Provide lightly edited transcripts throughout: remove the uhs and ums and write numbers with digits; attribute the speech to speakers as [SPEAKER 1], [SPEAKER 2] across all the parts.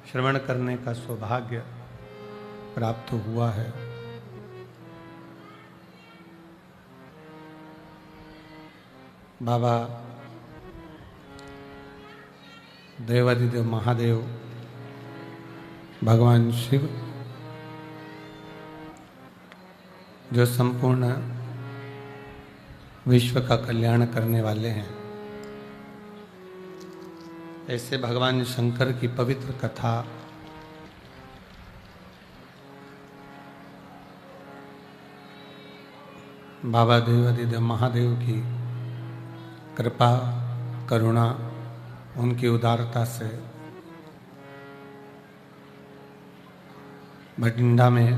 [SPEAKER 1] श्रवण करने का सौभाग्य प्राप्त हुआ है। बाबा देवाधिदेव महादेव भगवान शिव जो संपूर्ण विश्व का कल्याण करने वाले हैं, ऐसे भगवान शंकर की पवित्र कथा बाबा देवाधिदेव महादेव की कृपा करुणा, उनकी उदारता से भटिंडा में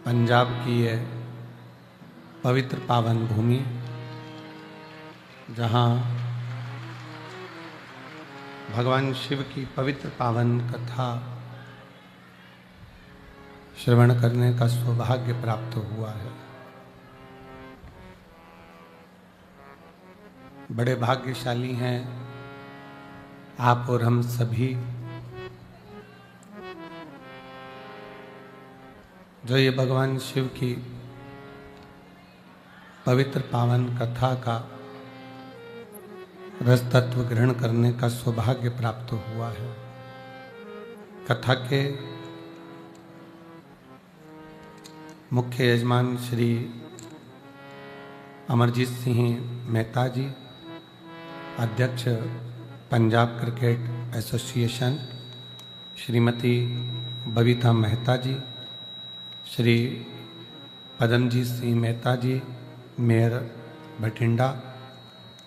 [SPEAKER 1] पंजाब की ये पवित्र पावन भूमि, जहाँ भगवान शिव की पवित्र पावन कथा श्रवण करने का सौभाग्य प्राप्त हुआ है। बड़े भाग्यशाली हैं आप और हम सभी, जो ये भगवान शिव की पवित्र पावन कथा का रस तत्व ग्रहण करने का सौभाग्य प्राप्त हुआ है। कथा के मुख्य यजमान श्री अमरजीत सिंह मेहता जी, अध्यक्ष पंजाब क्रिकेट एसोसिएशन, श्रीमती बबीता मेहता जी, श्री पदमजीत सिंह मेहता जी, मेयर भटिंडा,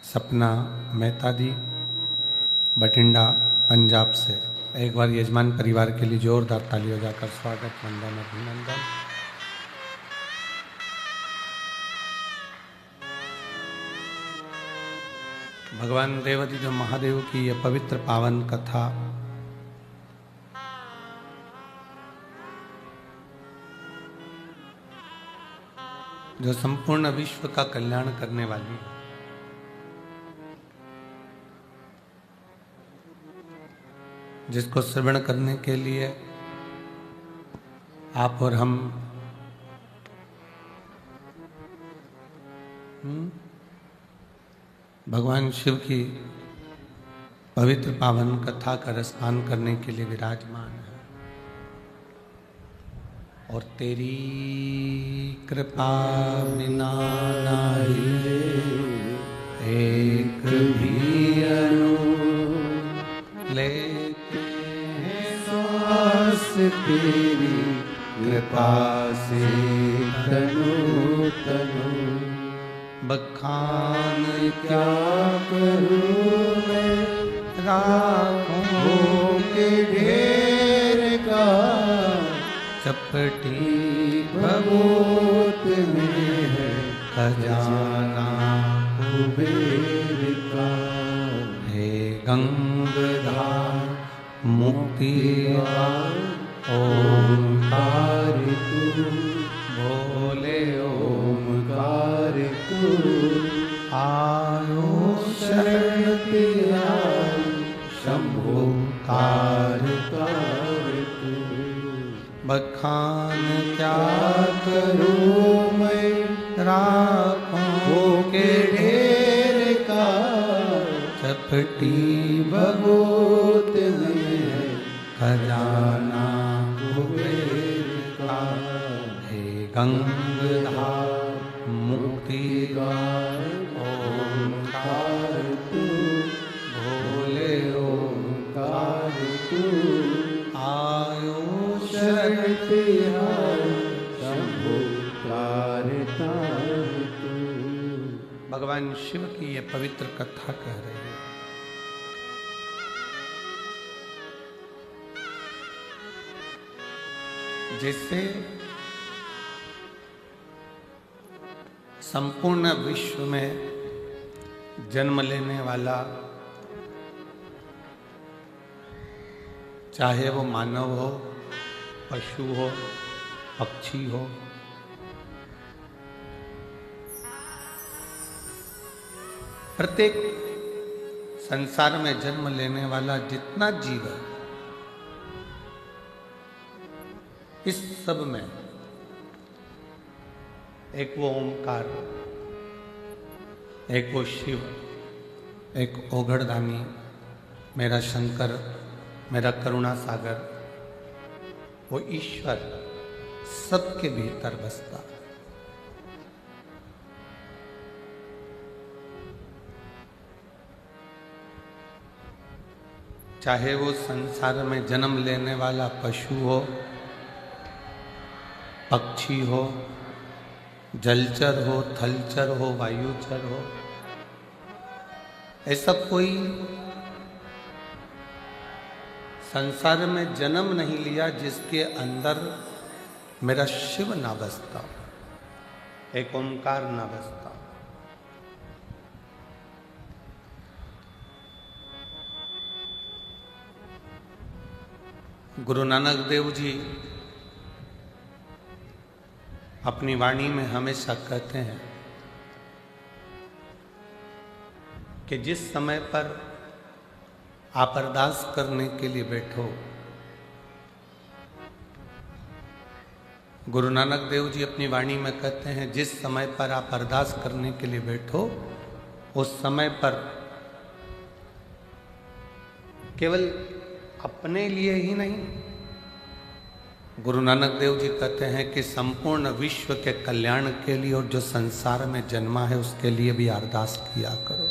[SPEAKER 1] सपना मेहता जी भटिंडा पंजाब से। एक बार यजमान परिवार के लिए जोरदार तालियों जाकर स्वागत, वंदन, अभिनंदन। भगवान देवाधिदेव महादेव की यह पवित्र पावन कथा जो संपूर्ण विश्व का कल्याण करने वाली है, जिसको श्रवण करने के लिए आप और हम भगवान शिव की पवित्र पावन कथा का रसपान करने के लिए विराजमान है। और तेरी कृपा बिना नहीं एक भी अणु लेते हैं श्वास, तेरी कृपा से तनु तनु। बखान क्या करूं मैं राखों के ढेर का, चपटी भगोत में है खजाना कुबेर का। हे गंगाधार मुक्तिदार ओंकार तू, बोले ओंकार तू। आयो शरण तेरा शंभो कार कार तू। बखान क्या करूं मैं राखों के ढेर का, चपटी भगोत में खजाना कुबेर का। हे गंगाधार मुक्तिदार ओंकार तू, भोले ओंकार तू। आयो शरण तेरा शंभो कार कार तू। भगवान शिव की ये पवित्र कथा कह रही है। जिससे संपूर्ण विश्व में जन्म लेने वाला, चाहे वो मानव हो, पशु हो, पक्षी हो, प्रत्येक संसार में जन्म लेने वाला जितना जीव है, इस सब में एक वो ओंकार, एक वो शिव, एक ओघड़दानी, मेरा शंकर, मेरा करुणा सागर, वो ईश्वर सबके भीतर बसता। चाहे वो संसार में जन्म लेने वाला पशु हो, पक्षी हो, जलचर हो, थलचर हो, वायुचर हो, ऐसा कोई संसार में जन्म नहीं लिया जिसके अंदर मेरा शिव ना बसता, एक ओंकार ना बसता। गुरु नानक देव जी अपनी वाणी में हमेशा कहते हैं कि जिस समय पर आप अरदास करने के लिए बैठो, गुरु नानक देव जी अपनी वाणी में कहते हैं, जिस समय पर आप अरदास करने के लिए बैठो, उस समय पर केवल अपने लिए ही नहीं, गुरु नानक देव जी कहते हैं कि संपूर्ण विश्व के कल्याण के लिए और जो संसार में जन्मा है उसके लिए भी अरदास किया करो।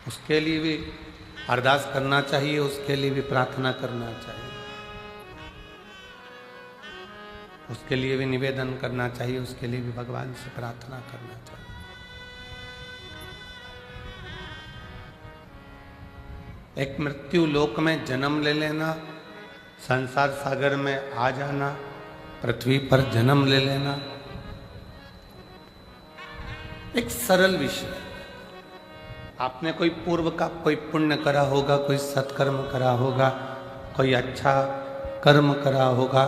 [SPEAKER 1] उसके लिए भी अरदास करना चाहिए, उसके लिए भी प्रार्थना करना चाहिए, उसके लिए भी निवेदन करना चाहिए, उसके लिए भी भगवान से प्रार्थना करना चाहिए। एक मृत्यु लोक में जन्म ले लेना, संसार सागर में आ जाना, पृथ्वी पर जन्म ले लेना, एक सरल विषय। आपने कोई पूर्व का कोई पुण्य करा होगा, कोई सत्कर्म करा होगा, कोई अच्छा कर्म करा होगा,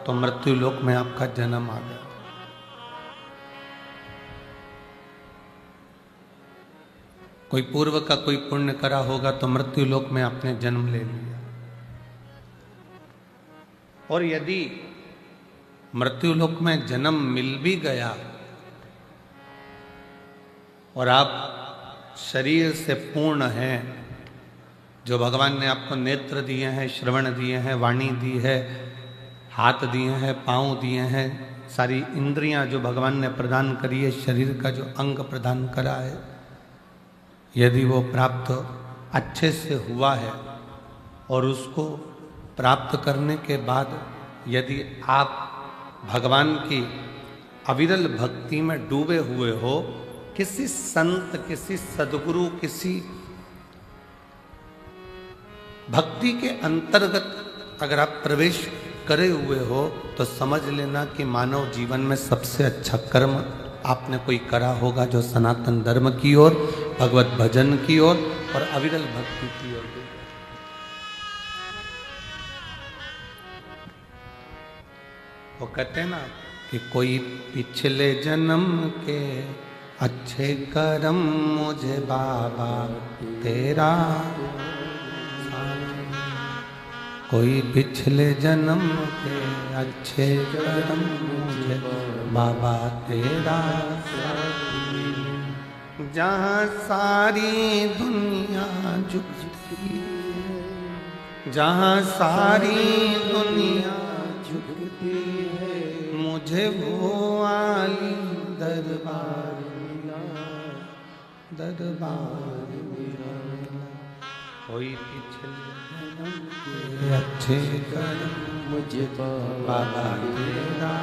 [SPEAKER 1] तो मृत्यु लोक में आपका जन्म आ गया। कोई पूर्व का कोई पुण्य करा होगा तो मृत्यु लोक में आपने जन्म ले लिया। और यदि मृत्यु लोक में जन्म मिल भी गया और आप शरीर से पूर्ण हैं, जो भगवान ने आपको नेत्र दिए हैं, श्रवण दिए हैं, वाणी दी है, हाथ दिए हैं, पांव दिए हैं, सारी इंद्रियां जो भगवान ने प्रदान करी है, शरीर का जो अंग प्रदान करा है, यदि वो प्राप्त अच्छे से हुआ है और उसको प्राप्त करने के बाद यदि आप भगवान की अविरल भक्ति में डूबे हुए हो, किसी संत, किसी सद्गुरु, किसी भक्ति के अंतर्गत अगर आप प्रवेश करे हुए हो, तो समझ लेना कि मानव जीवन में सबसे अच्छा कर्म आपने कोई करा होगा जो सनातन धर्म की ओर, भगवत भजन की ओर और अविरल भक्ति की ओर। वो कहते हैं ना कि कोई पिछले जन्म के अच्छे कर्म मुझे बाबा तेरा, कोई पिछले जन्म के अच्छे कर्म मुझे बाबा तेरा, जहाँ सारी दुनिया झुकती, जहाँ सारी दुनिया झुकती है, मुझे वो वाली दरबार मिला, दरबार मिला। कोई पिछले अच्छे कर्म मुझे बाबा तेरा,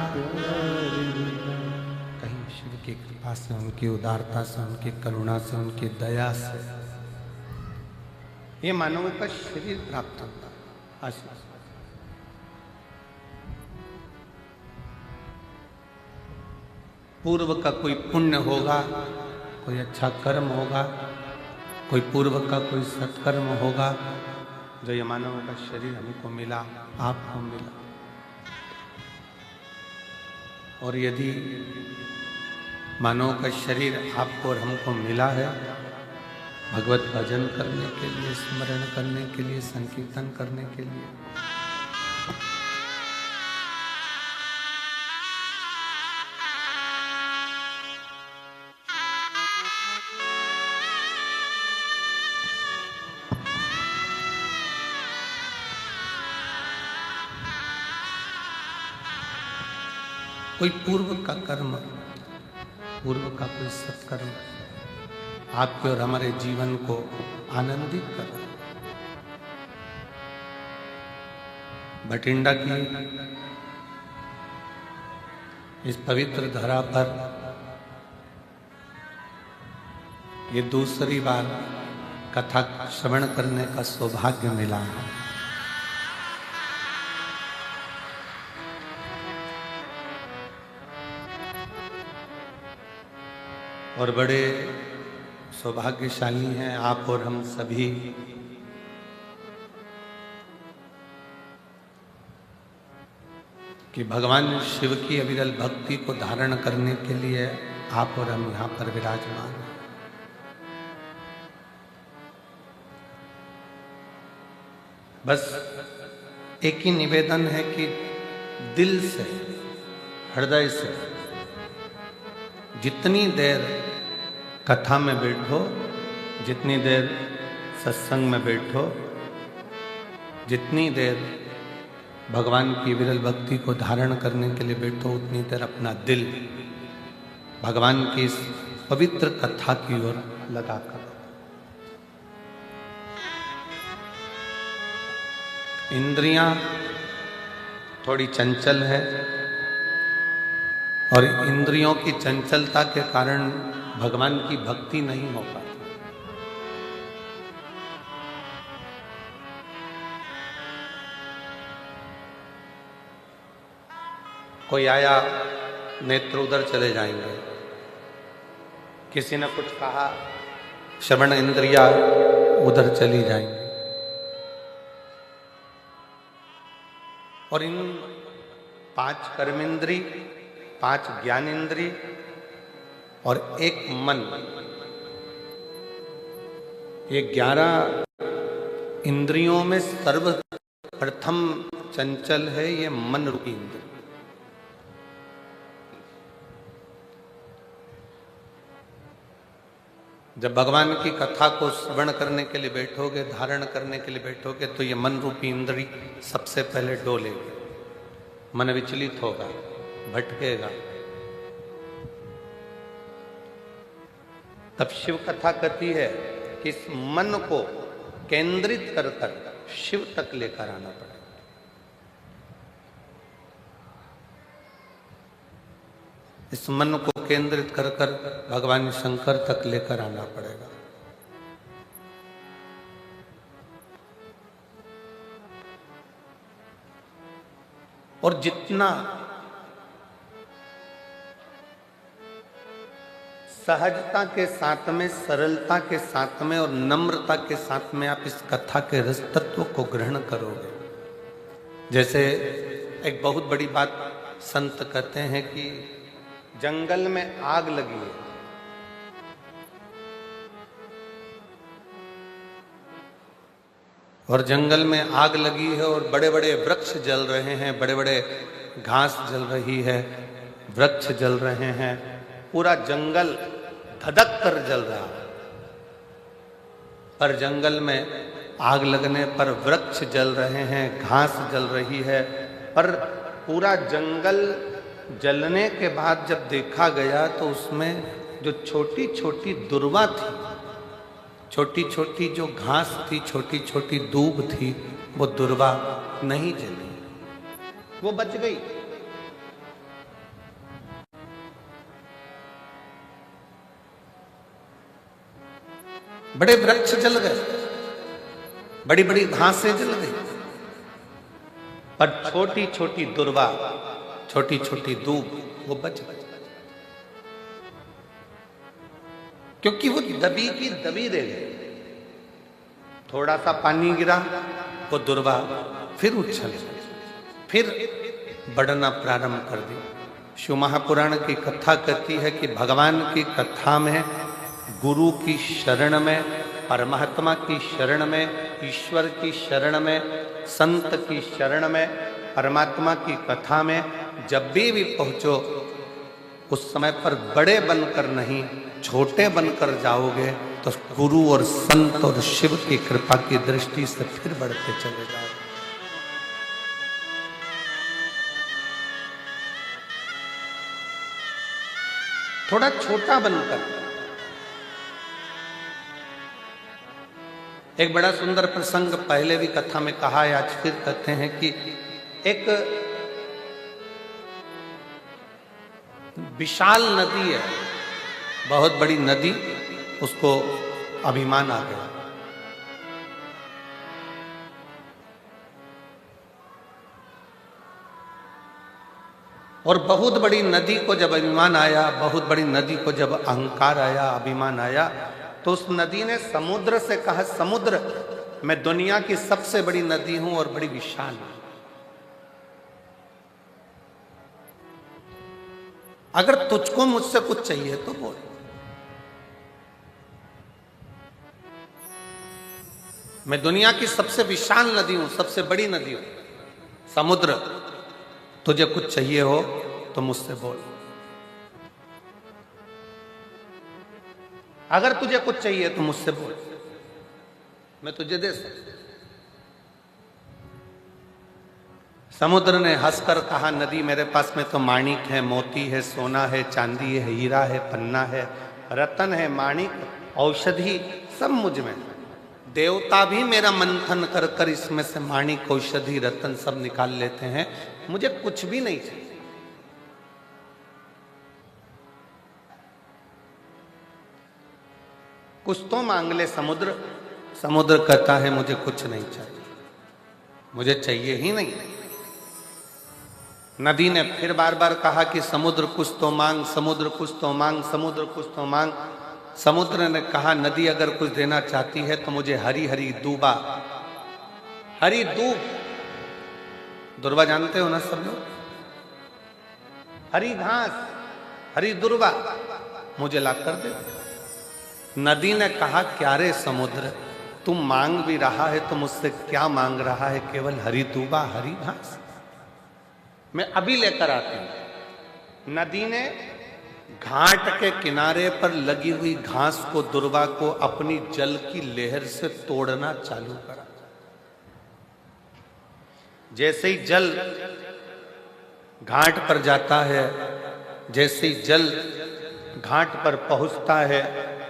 [SPEAKER 1] कहीं शिव की कृपा से, उनकी उदारता से, उनकी करुणा से, उनकी दया से ये मानव का शरीर प्राप्त होता है। पूर्व का कोई पुण्य होगा, कोई अच्छा कर्म होगा, कोई पूर्व का कोई सत्कर्म होगा, जो ये मानव का शरीर हमको मिला, आपको मिला। और यदि मानव का शरीर आपको और हमको मिला है भगवत भजन करने के लिए, स्मरण करने के लिए, संकीर्तन करने के लिए। कोई पूर्व का कर्म, पूर्व का कोई सत्कर्म आपके और हमारे जीवन को आनंदित कर। भटिंडा की इस पवित्र धरा पर ये दूसरी बार कथा श्रवण करने का सौभाग्य मिला है। और बड़े सौभाग्यशाली हैं आप और हम सभी कि भगवान शिव की अविरल भक्ति को धारण करने के लिए आप और हम यहाँ पर विराजमान हैं। बस एक ही निवेदन है कि दिल से, हृदय से जितनी देर कथा में बैठो, जितनी देर सत्संग में बैठो, जितनी देर भगवान की विरल भक्ति को धारण करने के लिए बैठो, उतनी देर अपना दिल भगवान की इस पवित्र कथा की ओर लगा कर। इंद्रियां थोड़ी चंचल है और इंद्रियों की चंचलता के कारण भगवान की भक्ति नहीं हो पाती। कोई आया, नेत्र उधर चले जाएंगे, किसी ने कुछ कहा, श्रवण इंद्रिया उधर चली जाएंगी। और इन 5 कर्मेंद्री, 5 ज्ञानेंद्री और 1 मन, ये 11 इंद्रियों में सर्वप्रथम चंचल है ये मन रूपी इंद्र। जब भगवान की कथा को श्रवण करने के लिए बैठोगे, धारण करने के लिए बैठोगे, तो ये मन रूपी इंद्री सबसे पहले डोलेगी, मन विचलित होगा, भटकेगा। तब शिव कथा कहती है कि इस मन को केंद्रित कर कर शिव तक लेकर आना पड़ेगा। इस मन को केंद्रित कर कर भगवान शंकर तक लेकर आना पड़ेगा। और जितना सहजता के साथ में, सरलता के साथ में और नम्रता के साथ में आप इस कथा के रस तत्व को ग्रहण करोगे। जैसे एक बहुत बड़ी बात संत कहते हैं कि जंगल में आग लगी है, और जंगल में आग लगी है और बड़े बड़े वृक्ष जल रहे हैं, बड़े बड़े घास जल रही है, वृक्ष जल रहे हैं, पूरा जंगल धधक कर जल रहा है। पर जंगल में आग लगने पर वृक्ष जल रहे हैं, घास जल रही है, पर पूरा जंगल जलने के बाद जब देखा गया तो उसमें जो छोटी छोटी दुर्वा थी, छोटी छोटी जो घास थी, छोटी छोटी दूब थी, वो दुर्वा नहीं जली, वो बच गई। बड़े वृक्ष जल गए, बड़ी बड़ी घासें जल गई, पर छोटी छोटी दुर्वा, छोटी छोटी दूब वो बच गई, क्योंकि वो दबी की दबी रह गई। थोड़ा सा पानी गिरा, वो दुर्वा फिर उछल, फिर बढ़ना प्रारंभ कर दी। शिव महापुराण की कथा कहती है कि भगवान की कथा में, गुरु की शरण में, परमात्मा की शरण में, ईश्वर की शरण में, संत की शरण में, परमात्मा की कथा में जब भी पहुंचो, उस समय पर बड़े बनकर नहीं, छोटे बनकर जाओगे तो गुरु और संत और शिव की कृपा की दृष्टि से फिर बढ़ते चले जाओगे। थोड़ा छोटा बनकर। एक बड़ा सुंदर प्रसंग पहले भी कथा में कहा है, आज फिर कहते हैं कि एक विशाल नदी है, बहुत बड़ी नदी, उसको अभिमान आ गया। और बहुत बड़ी नदी को जब अभिमान आया, बहुत बड़ी नदी को जब अहंकार आया, अभिमान आया, तो उस नदी ने समुद्र से कहा, समुद्र, मैं दुनिया की सबसे बड़ी नदी हूं और बड़ी विशाल हूं। अगर तुझको मुझसे कुछ चाहिए तो बोल। मैं दुनिया की सबसे विशाल नदी हूं, सबसे बड़ी नदी हूं, समुद्र, तुझे कुछ चाहिए हो तो मुझसे बोल। अगर तुझे कुछ चाहिए तो मुझसे बोल, मैं तुझे दे सकता। समुद्र ने हंसकर कहा, नदी मेरे पास में तो माणिक है, मोती है, सोना है, चांदी है, हीरा है, पन्ना है, रतन है, माणिक, औषधि सब मुझ में। देवता भी मेरा मंथन कर कर इसमें से माणिक, औषधि, रतन सब निकाल लेते हैं, मुझे कुछ भी नहीं चाहिए। कुछ तो मांग ले समुद्र। समुद्र कहता है मुझे कुछ नहीं चाहिए, मुझे चाहिए ही नहीं। नदी ने फिर बार बार कहा कि समुद्र कुछ तो मांग, समुद्र कुछ तो मांग, समुद्र कुछ तो मांग। समुद्र ने कहा, नदी अगर कुछ देना चाहती है तो मुझे हरी हरी दूबा, हरी दूब, दुर्वा जानते हो ना सब लोग, हरी घास, हरी दुर्वा मुझे ला कर दे। नदी ने कहा, क्या रे समुद्र, तुम मांग भी रहा है तो मुझसे क्या मांग रहा है? केवल हरी दूबा, हरी घास, मैं अभी लेकर आती हूं। नदी ने घाट के किनारे पर लगी हुई घास को, दुर्वा को अपनी जल की लहर से तोड़ना चालू करा। जैसे ही जल घाट पर जाता है, जैसे ही जल घाट पर पहुंचता है,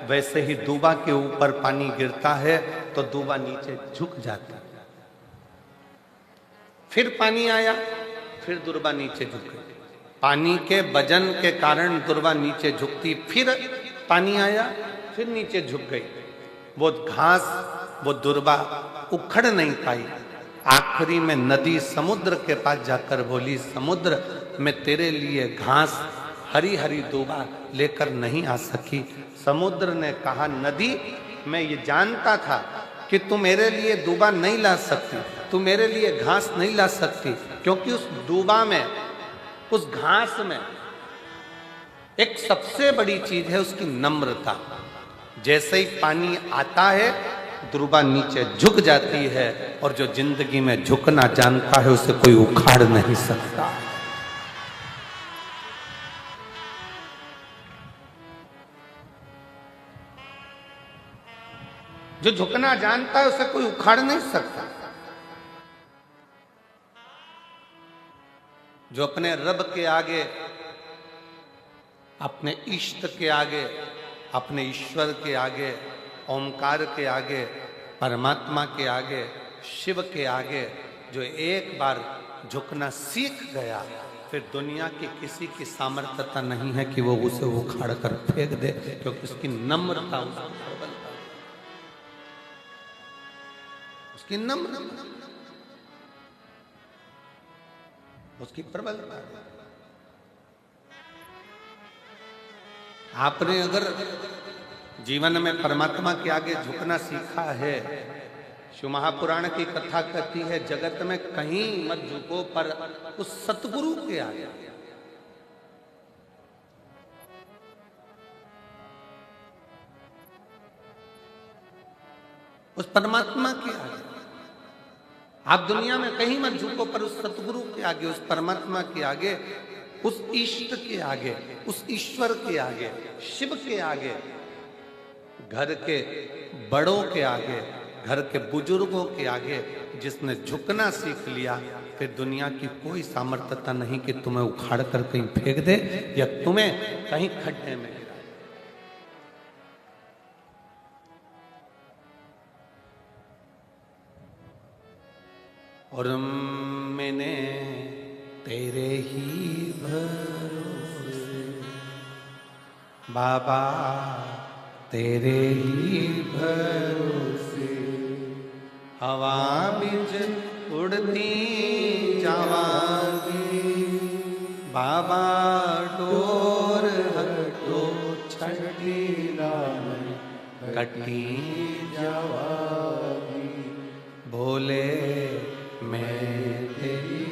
[SPEAKER 1] वैसे ही दूबा के ऊपर पानी गिरता है तो दूबा नीचे झुक जाता है। फिर पानी आया, फिर दुर्वा नीचे झुक गई। पानी के वजन के कारण दुर्वा नीचे झुकती, फिर पानी आया, फिर नीचे झुक गई। वो घास, वो दुर्वा उखड़ नहीं पाई। आखिरी में नदी समुद्र के पास जाकर बोली, समुद्र, मैं तेरे लिए घास, हरी हरी दूबा लेकर नहीं आ सकी। समुद्र ने कहा, नदी, मैं ये जानता था कि तू मेरे लिए दूबा नहीं ला सकती, तू मेरे लिए घास नहीं ला सकती, क्योंकि उस दूबा में, उस घास में एक सबसे बड़ी चीज है उसकी नम्रता। जैसे ही पानी आता है, दूबा नीचे झुक जाती है, और जो जिंदगी में झुकना जानता है उसे कोई उखाड़ नहीं सकता। जो झुकना जानता है उसे कोई उखाड़ नहीं सकता। जो अपने रब के आगे, अपने इष्ट के आगे, अपने ईश्वर के आगे, ओमकार के आगे, परमात्मा के आगे, शिव के आगे जो एक बार झुकना सीख गया, फिर दुनिया की किसी की सामर्थ्यता नहीं है कि वो उसे उखाड़ कर फेंक दे, क्योंकि उसकी नम्रता, उसकी नम्र, उसकी प्रबलता। आपने अगर जीवन में परमात्मा के आगे झुकना सीखा है, शिव महापुराण की कथा कहती है, जगत में कहीं मत झुको पर उस सतगुरु के आगे। उस परमात्मा के आगे। आप दुनिया में कहीं मत झुको, पर उस सतगुरु के आगे, उस परमात्मा के आगे, उस इष्ट के आगे, उस ईश्वर के आगे, शिव के आगे, घर के बड़ों के आगे, घर के बुजुर्गों के आगे जिसने झुकना सीख लिया, फिर दुनिया की कोई सामर्थ्यता नहीं कि तुम्हें उखाड़ कर कहीं फेंक दे या तुम्हें कहीं खड्डे में गिरा। और मैंने तेरे ही भरोसे बाबा, तेरे ही भरोसे हवा बिच उड़ती जावांगी बाबा, डोर हटो छठी लाल कटी जावांगी। भोले मैं तेरी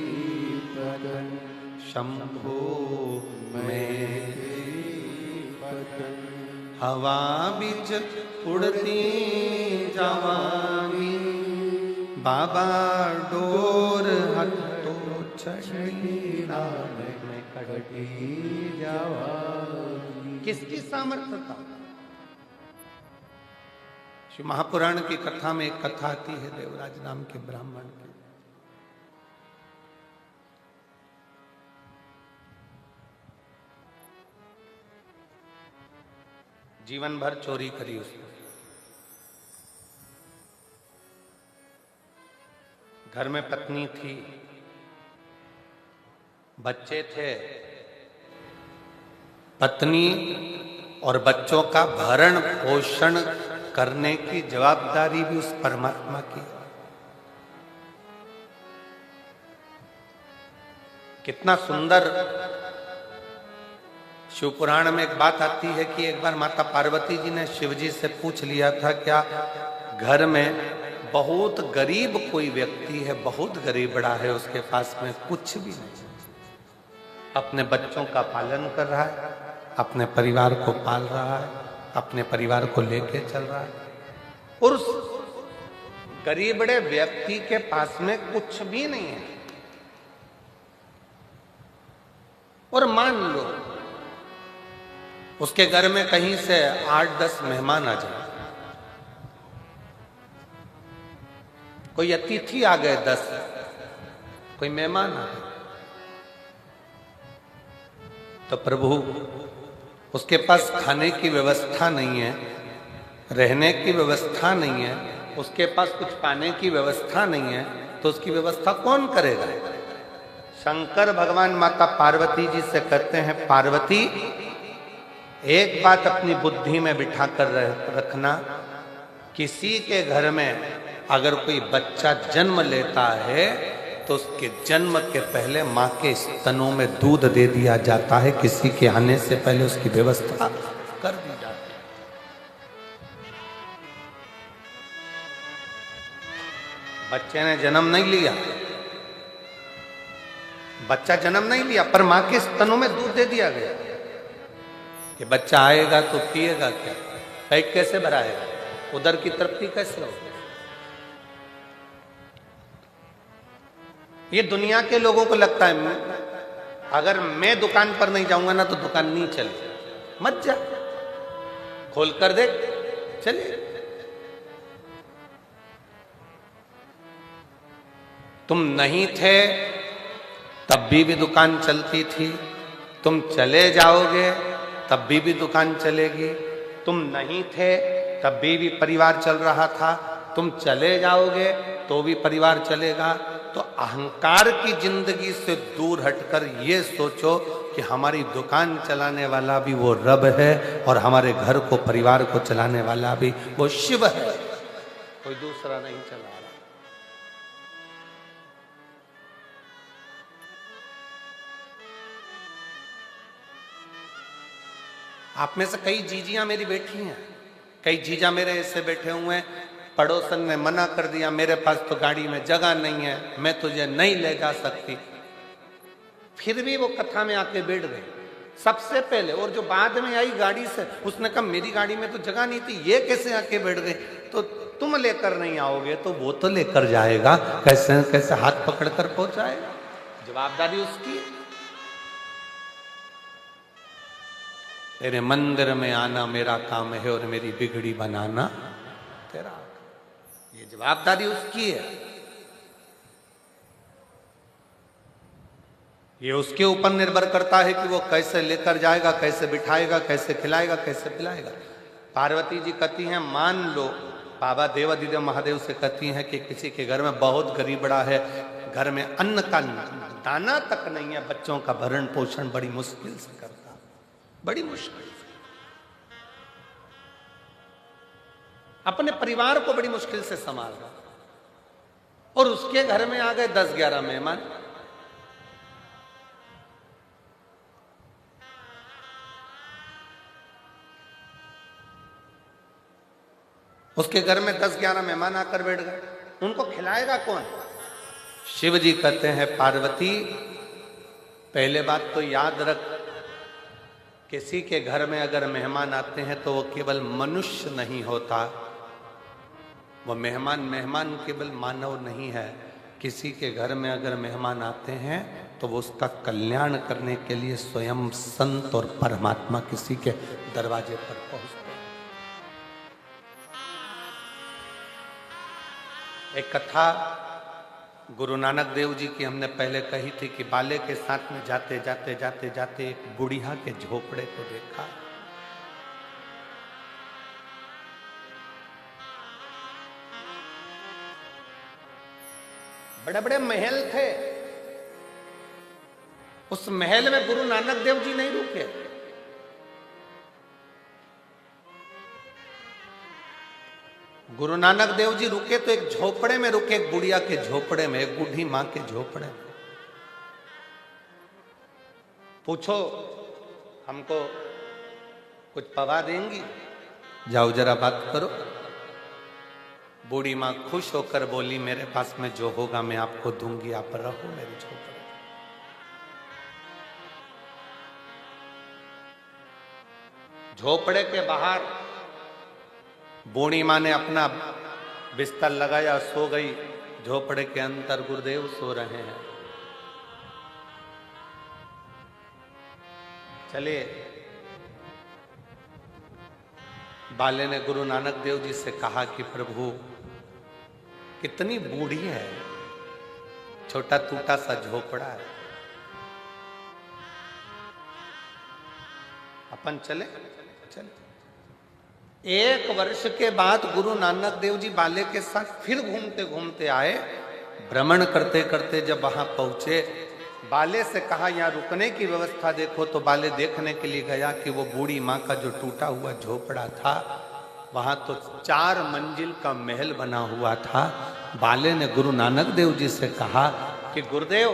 [SPEAKER 1] पदन, शंभो मैं तेरी पदन, हवा बिच उड़ती जावांगी बाबा, डोर हटो छठी लाल में कटी जावांगी। किसकी सामर्थ्यता? शिव महापुराण की कथा में एक कथा आती है देवराज नाम के ब्राह्मण की। जीवन भर चोरी करी उसने, घर में पत्नी थी, बच्चे थे, पत्नी और बच्चों का भरण पोषण करने की जवाबदारी भी उस परमात्मा की। कितना सुंदर शिव पुराण में एक बात आती है कि एक बार माता पार्वती जी ने शिव जी से पूछ लिया था, क्या घर में बहुत गरीब कोई व्यक्ति है, बहुत गरीबड़ा है, उसके पास में कुछ भी नहीं, अपने बच्चों का पालन कर रहा है, अपने परिवार को पाल रहा है, अपने परिवार को लेके चल रहा है, और उस गरीबड़े व्यक्ति के पास में कुछ भी नहीं है। और मान लो उसके घर में कहीं से 8-10 मेहमान आ जाए, कोई अतिथि आ गए 10, कोई मेहमान आ गए, तो प्रभु उसके पास खाने की व्यवस्था नहीं है, रहने की व्यवस्था नहीं है, उसके पास कुछ पाने की व्यवस्था नहीं है, तो उसकी व्यवस्था कौन करेगा? शंकर भगवान माता पार्वती जी से कहते हैं, पार्वती एक बात अपनी बुद्धि में बिठा कर रखना, किसी के घर में अगर कोई बच्चा जन्म लेता है तो उसके जन्म के पहले माँ के स्तनों में दूध दे दिया जाता है, किसी के आने से पहले उसकी व्यवस्था कर दी जाती है। बच्चे ने जन्म नहीं लिया, बच्चा जन्म नहीं लिया, पर माँ के स्तनों में दूध दे दिया गया कि बच्चा आएगा तो पिएगा क्या, पेट कैसे भराएगा, उधर की तृप्ति कैसे होगी। ये दुनिया के लोगों को लगता है अगर मैं दुकान पर नहीं जाऊंगा ना तो दुकान नहीं चले, मत जा, खोल कर देख, चलिए। तुम नहीं थे तब भी दुकान चलती थी, तुम चले जाओगे तब भी दुकान चलेगी, तुम नहीं थे तब भी परिवार चल रहा था, तुम चले जाओगे तो भी परिवार चलेगा। तो अहंकार की जिंदगी से दूर हटकर ये सोचो कि हमारी दुकान चलाने वाला भी वो रब है और हमारे घर को, परिवार को चलाने वाला भी वो शिव है, कोई दूसरा नहीं चला रहा। आप में से कई जीजियां मेरी बैठी हैं, कई जीजा मेरे ऐसे बैठे हुए हैं, पड़ोसन ने मना कर दिया, मेरे पास तो गाड़ी में जगह नहीं है, मैं तुझे नहीं ले जा सकती, फिर भी वो कथा में आके बैठ गए सबसे पहले। और जो बाद में आई गाड़ी से, उसने कहा मेरी गाड़ी में तो जगह नहीं थी, ये कैसे आके बैठ गए? तुम लेकर नहीं आओगे तो वो तो लेकर जाएगा, कैसे कैसे हाथ पकड़कर पहुंचाएगा? जवाबदारी उसकी है। तेरे मंदिर में आना मेरा काम है और मेरी बिगड़ी बनाना तेरा, ये जवाबदारी उसकी है। ये उसके ऊपर निर्भर करता है कि वो कैसे लेकर जाएगा, कैसे बिठाएगा, कैसे खिलाएगा, कैसे पिलाएगा। पार्वती जी कहती हैं, मान लो बाबा देवादिदेव महादेव से कहती हैं कि किसी के घर में बहुत गरीबड़ा है, घर में अन्न का दाना तक नहीं है, बच्चों का भरण पोषण बड़ी मुश्किल से करता, बड़ी मुश्किल से, अपने परिवार को बड़ी मुश्किल से संभाल रहा, और उसके घर में आ गए 10-11 मेहमान। उसके घर में 10-11 मेहमान आकर बैठ गए, उनको खिलाएगा कौन? शिव जी कहते हैं, पार्वती पहले बात तो याद रख, किसी के घर में अगर मेहमान आते हैं तो वो केवल मनुष्य नहीं होता, वो मेहमान केवल मानव नहीं है। किसी के घर में अगर मेहमान आते हैं तो वो उसका कल्याण करने के लिए स्वयं संत और परमात्मा किसी के दरवाजे पर पहुंचते हैं। एक कथा गुरु नानक देव जी की हमने पहले कही थी कि बाले के साथ में जाते जाते जाते जाते एक बुढ़िया के झोपड़े को देखा। बड़े बड़े महल थे, उस महल में गुरु नानक देव जी नहीं रुके। गुरु नानक देव जी रुके तो एक झोपड़े में रुके, एक बुढ़िया के झोपड़े में, एक बूढ़ी मां के झोपड़े में। पूछो हमको कुछ पवा देंगी? जाओ जरा बात करो। बूढ़ी मां खुश होकर बोली, मेरे पास में जो होगा मैं आपको दूंगी, आप रहो मेरे झोपड़े। झोपड़े के बाहर बूढ़ी मां ने अपना बिस्तर लगाया, सो गई। झोपड़े के अंदर गुरुदेव सो रहे हैं। चलिए, बाले ने गुरु नानक देव जी से कहा कि प्रभु कितनी बूढ़ी है, छोटा टूटा सा झोपड़ा है, अपन चले? चले। 1 वर्ष के बाद गुरु नानक देव जी बाले के साथ फिर घूमते घूमते आए। भ्रमण करते करते जब वहां पहुंचे, बाले से कहा यहाँ रुकने की व्यवस्था देखो। तो बाले देखने के लिए गया कि वो बूढ़ी माँ का जो टूटा हुआ झोपड़ा था, वहां तो 4 मंजिल का महल बना हुआ था। बाले ने गुरु नानक देव जी से कहा कि गुरुदेव,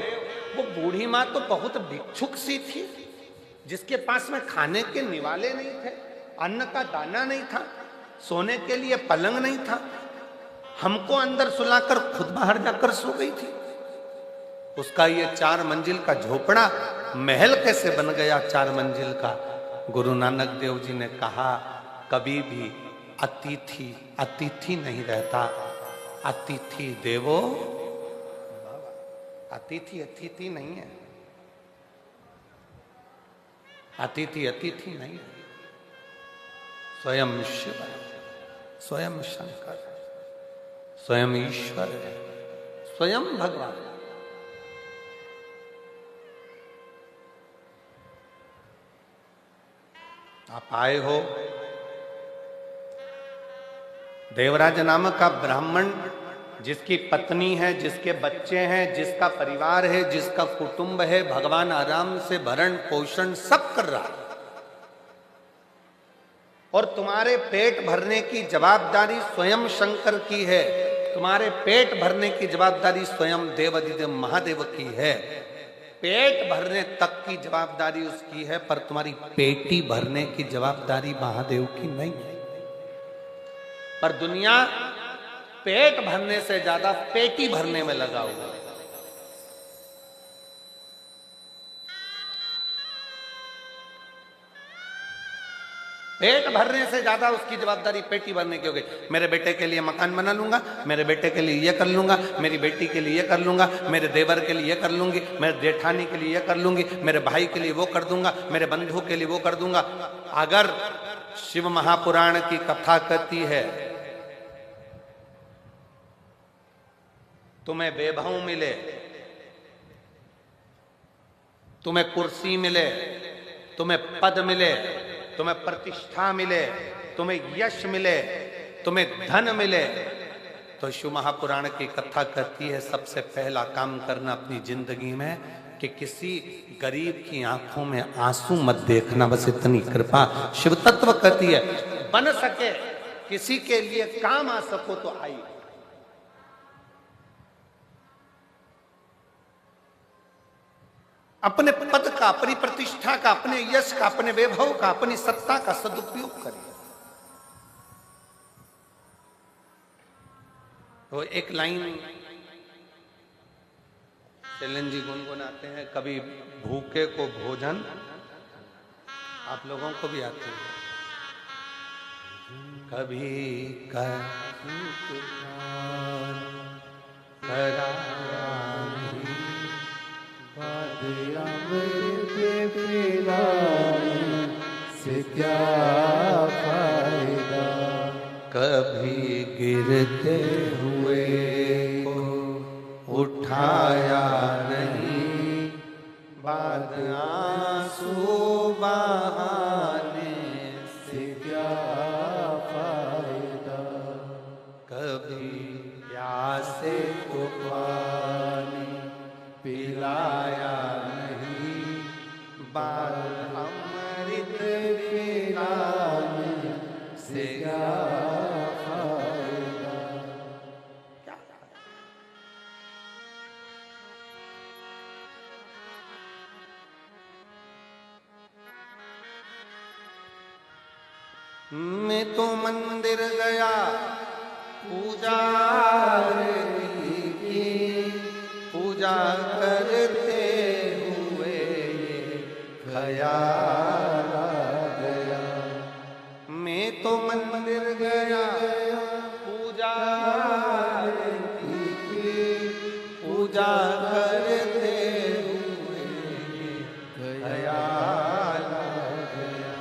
[SPEAKER 1] वो बूढ़ी माँ तो बहुत भिक्षुक सी थी, जिसके पास में खाने के निवाले नहीं थे, अन्न का दाना नहीं था, सोने के लिए पलंग नहीं था, हमको अंदर सुलाकर खुद बाहर जाकर सो गई थी। उसका ये 4 मंजिल का झोपड़ा महल कैसे बन गया 4 मंजिल का? गुरु नानक देव जी ने कहा, कभी भी अतिथि अतिथि नहीं रहता, अतिथि देवो, अतिथि अतिथि नहीं है, अतिथि अतिथि नहीं है। स्वयं शिव है, स्वयं शंकर है, स्वयं ईश्वर है, स्वयं भगवान। आप आए हो, देवराज नामक का ब्राह्मण, जिसकी पत्नी है, जिसके बच्चे हैं, जिसका परिवार है, जिसका कुटुंब है, भगवान आराम से भरण पोषण सब कर रहा है, और तुम्हारे पेट भरने की जवाबदारी स्वयं शंकर की है, तुम्हारे पेट भरने की जवाबदारी स्वयं देवादिदेव महादेव की है। पेट भरने तक की जवाबदारी उसकी है, पर तुम्हारी पेटी भरने की जवाबदारी महादेव की नहीं है। पर दुनिया पेट भरने से ज्यादा पेटी भरने में लगा हुआ है। पेट भरने से ज्यादा उसकी जवाबदारी पेटी भरने की हो गई। मेरे बेटे के लिए मकान बना लूंगा, मेरे बेटे के लिए ये कर लूंगा, मेरी बेटी के लिए ये कर लूंगा, मेरे देवर के लिए ये कर लूंगी, मेरे जेठानी के लिए ये कर लूंगी, मेरे भाई के लिए वो कर दूंगा, मेरे बंधु के लिए वो कर दूंगा। अगर शिव महापुराण की कथा कहती है तुम्हें वैभव मिले, तुम्हें कुर्सी मिले, तुम्हें पद मिले, तुम्हें प्रतिष्ठा मिले, तुम्हें यश मिले, तुम्हें धन मिले, तो शिव महापुराण की कथा कहती है सबसे पहला काम करना अपनी जिंदगी में कि किसी गरीब की आंखों में आंसू मत देखना। बस इतनी कृपा शिव तत्व कहती है। बन सके किसी के लिए काम आ सको तो आई। अपने पद का, अपनी प्रतिष्ठा का, अपने यश का, अपने वैभव का, अपनी सत्ता का सदुपयोग करें। तो एक लाइन शैलेंद्र जी गुनगुनाते हैं, कभी भूखे को भोजन, आप लोगों को भी आते हैं, कभी
[SPEAKER 2] से क्या फायदा,
[SPEAKER 1] कभी गिरते हुए को उठाया नहीं, बाद आंसू बहाने
[SPEAKER 2] से क्या फायदा,
[SPEAKER 1] कभी प्यासे को पानी पिलाया नहीं, बाद अमृत पिलाने से क्या फायदा। क्या मैं तो मंदिर गया पूजा की, पूजा करते हुए ख्याल आ गया। मैं तो मंदिर गया पूजा की, पूजा करते हुए ख्याल आ गया।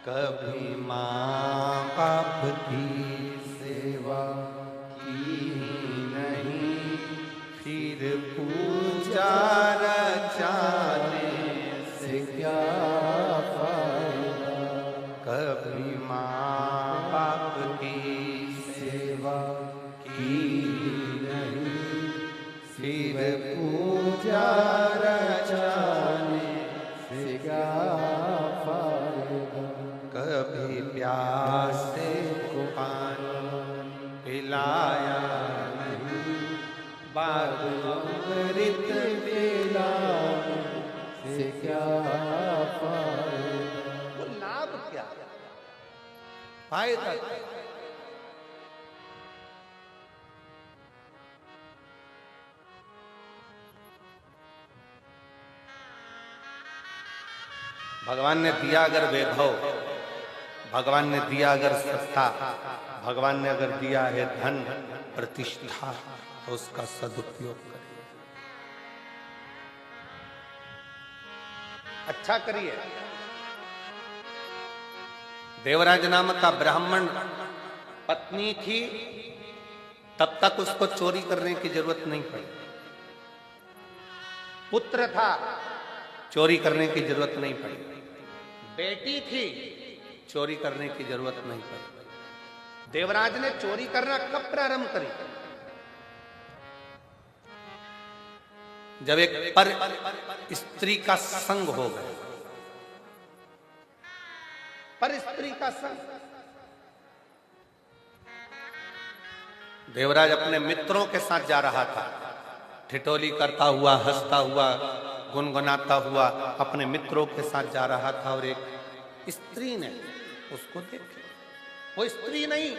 [SPEAKER 1] कभी माँ बाप की सेवा की नहीं, फिर पूजा रचाने
[SPEAKER 2] से क्या फायदा,
[SPEAKER 1] कभी माँ बाप की
[SPEAKER 2] सेवा
[SPEAKER 1] की नहीं, फिर पूजा रचाने
[SPEAKER 2] से क्या फायदा,
[SPEAKER 1] कभी प्यासे को पानी पिलाया नहीं, बाद अमृत पिलाने
[SPEAKER 2] से क्या फायदा।
[SPEAKER 1] तो लाभ क्या, फायदा क्या? भगवान ने दिया अगर वैभव, भगवान ने दिया अगर सत्ता, भगवान ने अगर दिया है धन प्रतिष्ठा, तो उसका सदुपयोग करिए, अच्छा करिए। देवराज नाम का ब्राह्मण पत्नी थी, तब तक उसको चोरी करने की जरूरत नहीं पड़ी। पुत्र था, चोरी करने की जरूरत नहीं पड़ी। बेटी थी, चोरी करने की जरूरत नहीं पड़ी। देवराज ने चोरी करना कब प्रारंभ करी? जब एक पर स्त्री का संग हो गया। पर स्त्री का संग। देवराज अपने मित्रों के साथ जा रहा था, ठिठोली करता हुआ, हंसता हुआ, गुनगुनाता हुआ अपने मित्रों के साथ जा रहा था, और एक स्त्री ने उसको देखा। वो स्त्री नहीं,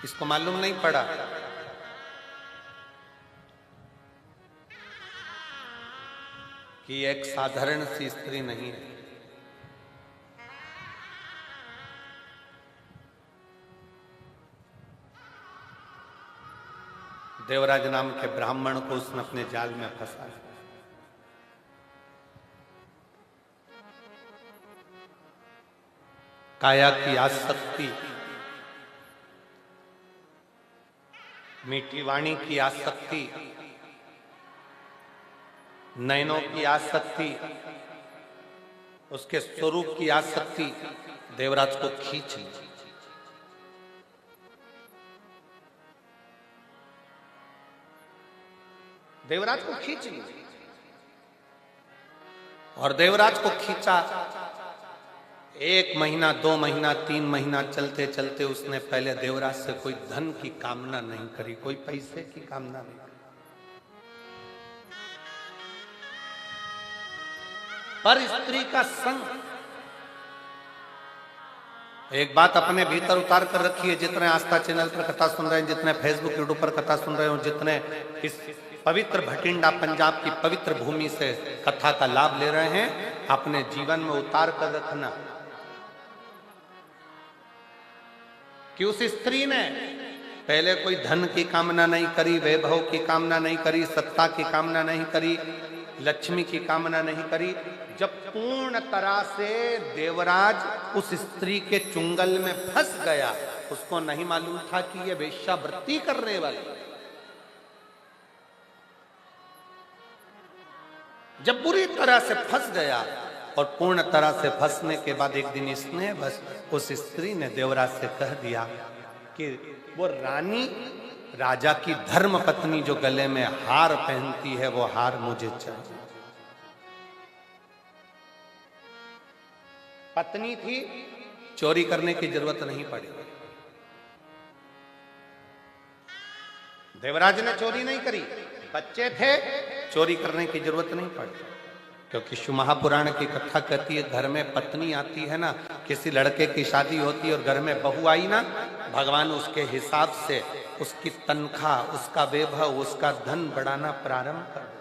[SPEAKER 1] इसको मालूम नहीं पड़ा कि एक साधारण सी स्त्री नहीं है। देवराज नाम के ब्राह्मण को उसने अपने जाल में फंसाया। काया की आसक्ति, मीठी वाणी की आसक्ति, नयनों की आसक्ति, उसके स्वरूप की आसक्ति देवराज को खींच ली। देवराज को खींच ली और देवराज को खींचा। 1 महीना, 2 महीना, 3 महीना चलते चलते उसने पहले देवराज से कोई धन की कामना नहीं करी, कोई पैसे की कामना नहीं करी, पर स्त्री का संग। एक बात अपने भीतर उतार कर रखिए, जितने आस्था चैनल पर कथा सुन रहे हैं, जितने फेसबुक यूट्यूब पर कथा सुन रहे हो, जितने इस पवित्र भटिंडा पंजाब की पवित्र भूमि से कथा का लाभ ले रहे हैं, अपने जीवन में उतार कर रखना कि उस स्त्री ने पहले कोई धन की कामना नहीं करी, वैभव की कामना नहीं करी, सत्ता की कामना नहीं करी, लक्ष्मी की कामना नहीं करी। जब पूर्ण तरह से देवराज उस स्त्री के चुंगल में फंस गया, उसको नहीं मालूम था कि ये वेश्यावृत्ति करने वाली। जब बुरी तरह से फंस गया और पूर्ण तरह से फंसने के बाद एक दिन इसने बस उस स्त्री ने देवराज से कह दिया कि वो रानी, राजा की धर्म पत्नी जो गले में हार पहनती है, वो हार मुझे चाहिए। पत्नी थी, चोरी करने की जरूरत नहीं पड़ी। देवराज ने चोरी नहीं करी, बच्चे थे, चोरी करने की जरूरत नहीं पड़ी। क्योंकि शिव महापुराण की कथा कहती है, घर में पत्नी आती है ना, किसी लड़के की शादी होती है और घर में बहू आई ना, भगवान उसके हिसाब से उसकी तनख्वाह, उसका वैभव, उसका धन बढ़ाना प्रारंभ कर देता।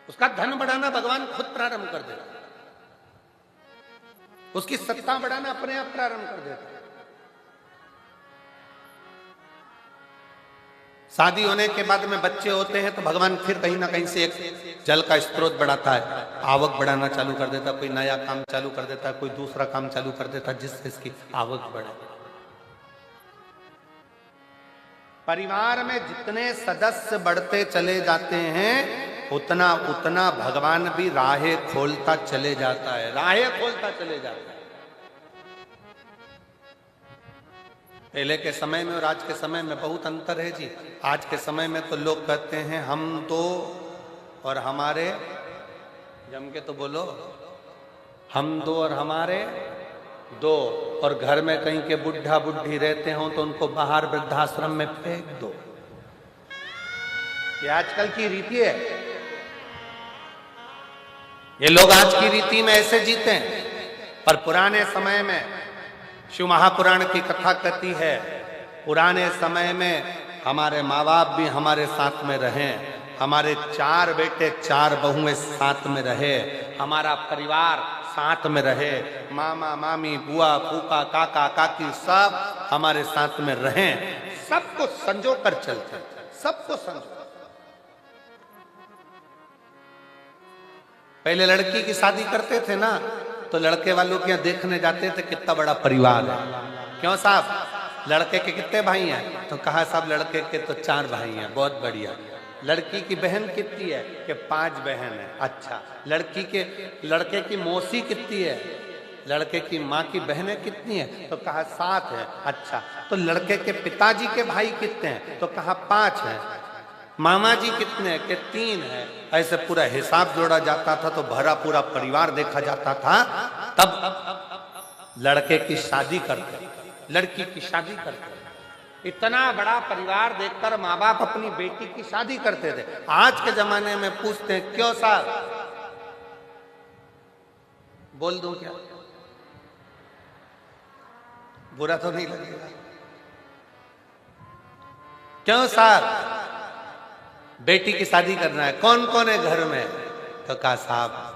[SPEAKER 1] उसका धन बढ़ाना भगवान खुद प्रारंभ कर देता, उसकी सत्ता बढ़ाना अपने आप प्रारंभ कर देता। शादी होने के बाद में बच्चे होते हैं तो भगवान फिर कहीं ना कहीं से एक जल का स्रोत बढ़ाता है, आवक बढ़ाना चालू कर देता, कोई नया काम चालू कर देता, कोई दूसरा काम चालू कर देता, जिससे इसकी आवक बढ़े। परिवार में जितने सदस्य बढ़ते चले जाते हैं, उतना उतना भगवान भी राहें खोलता चले जाता है, राहें खोलता चले जाता है। पहले के समय में और आज के समय में बहुत अंतर है जी। आज के समय में तो लोग कहते हैं हम तो और हमारे, जम के तो बोलो, हम दो और हमारे दो, और घर में कहीं के बुढ़ा बुढ़ी रहते हो तो उनको बाहर वृद्धाश्रम में फेंक दो। ये आजकल की रीति है, ये लोग आज की रीति में ऐसे जीते हैं। पर पुराने समय में शिव महापुराण की कथा कहती है, पुराने समय में हमारे माँ बाप भी हमारे साथ में रहे, हमारे 4 बेटे 4 बहुएं साथ में रहे, हमारा परिवार साथ में रहे, मामा मामी बुआ फूफा काका काकी सब हमारे साथ में रहे, सबको संजो कर चलते, सबको संजो। पहले लड़की की शादी करते थे ना, तो लड़के वालों के यहाँ देखने जाते थे कितना बड़ा परिवार है। क्यों साहब, लड़के के कितने भाई हैं? तो कहा साहब लड़के के तो 4 भाई हैं, बहुत बढ़िया। लड़की की बहन कितनी है? कि 5 बहन है। अच्छा, लड़के की मौसी कितनी है? लड़के की माँ की बहनें कितनी है? तो कहा 7 है। अच्छा, तो लड़के के पिताजी के भाई कितने हैं? तो कहा 5 है। मामा जी कितने हैं? कि 3 है। ऐसे पूरा हिसाब जोड़ा जाता था तो भरा पूरा परिवार देखा जाता था। तब लड़के की शादी करते, लड़की की शादी करते। इतना बड़ा परिवार देखकर माँ बाप अपनी बेटी की शादी करते थे। आज के जमाने में पूछते हैं क्यों साहब, बोल दूं क्या? बुरा तो नहीं लगेगा? क्यों साहब, बेटी की शादी करना है, कौन कौन है घर में? तो कहा साहब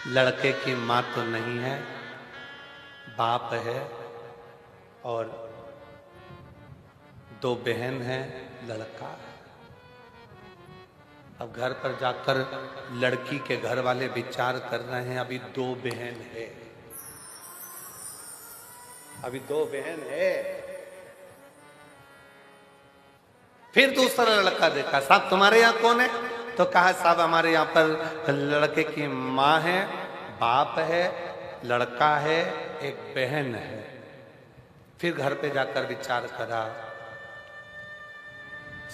[SPEAKER 1] लड़के की मां तो नहीं है, बाप है और 2 बहन है, लड़का है। अब घर पर जाकर लड़की के घर वाले विचार कर रहे हैं, अभी 2 बहन है, अभी 2 बहन है। फिर दूसरा लड़का देखा, साहब तुम्हारे यहां कौन है? तो कहा साहब हमारे यहां पर लड़के की मां है, बाप है, लड़का है, एक बहन है। फिर घर पे जाकर विचार करा,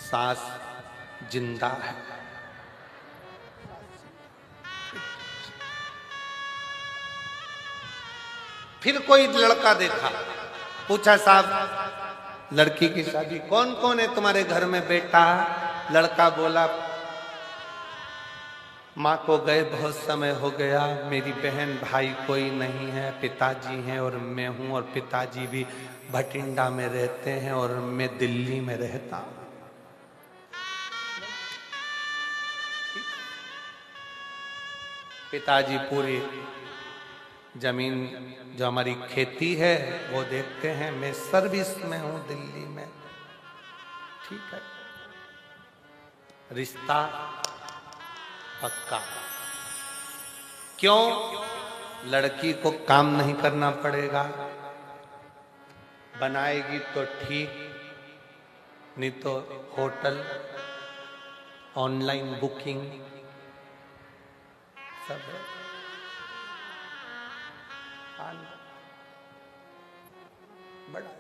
[SPEAKER 1] सास जिंदा है। फिर कोई लड़का देखा, पूछा साहब लड़की की शादी कौन कौन है तुम्हारे घर में बेटा? लड़का बोला माँ को गए बहुत समय हो गया, मेरी बहन भाई कोई नहीं है, पिताजी हैं और मैं हूं, और पिताजी भी भटिंडा में रहते हैं और मैं दिल्ली में रहता हूं। पिताजी पूरी जमीन जो हमारी खेती है वो देखते हैं, मैं सर्विस में हूं दिल्ली में। ठीक है, रिश्ता पक्का। क्यों? लड़की को काम नहीं करना पड़ेगा, बनाएगी तो ठीक, नहीं तो होटल ऑनलाइन बुकिंग सब है। बड़ा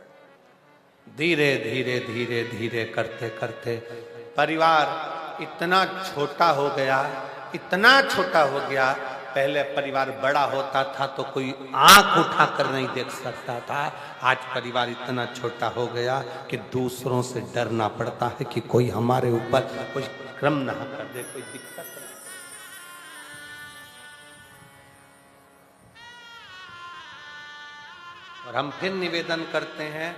[SPEAKER 1] धीरे धीरे धीरे धीरे करते करते परिवार इतना छोटा हो गया, इतना छोटा हो गया। पहले परिवार बड़ा होता था तो कोई आंख उठाकर नहीं देख सकता था, आज परिवार इतना छोटा हो गया कि दूसरों से डरना पड़ता है कि कोई हमारे ऊपर कोई क्रम ना कर दे, कोई दिक्कत ना। और हम फिर निवेदन करते हैं,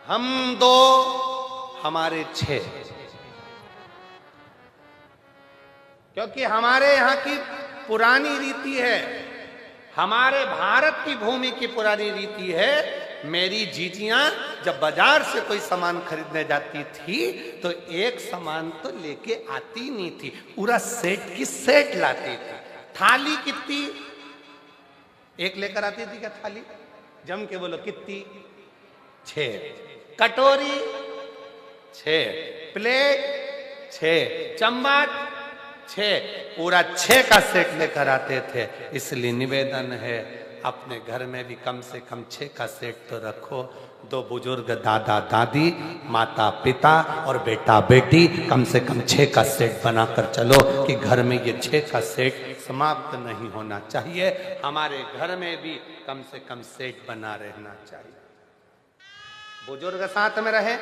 [SPEAKER 1] हम 2 हमारे 6, क्योंकि हमारे यहाँ की पुरानी रीति है, हमारे भारत की भूमि की पुरानी रीति है। मेरी जीजियां जब बाजार से कोई सामान खरीदने जाती थी तो एक सामान तो लेके आती नहीं थी, पूरा सेट की सेट लाती थी। थाली कितनी? एक लेकर आती थी क्या थाली? जम के बोलो कितनी? 6। कटोरी 6, प्लेट 6, चम्मच 6, पूरा 6 का सेट लेकर आते थे। इसलिए निवेदन है अपने घर में भी कम से कम 6 का सेट तो रखो। 2 बुजुर्ग, दादा दादी, माता पिता और बेटा बेटी, कम से कम 6 का सेट बनाकर चलो कि घर में ये 6 का सेट समाप्त नहीं होना चाहिए। हमारे घर में भी कम से कम सेट बना रहना चाहिए। बुजुर्ग साथ में रहे,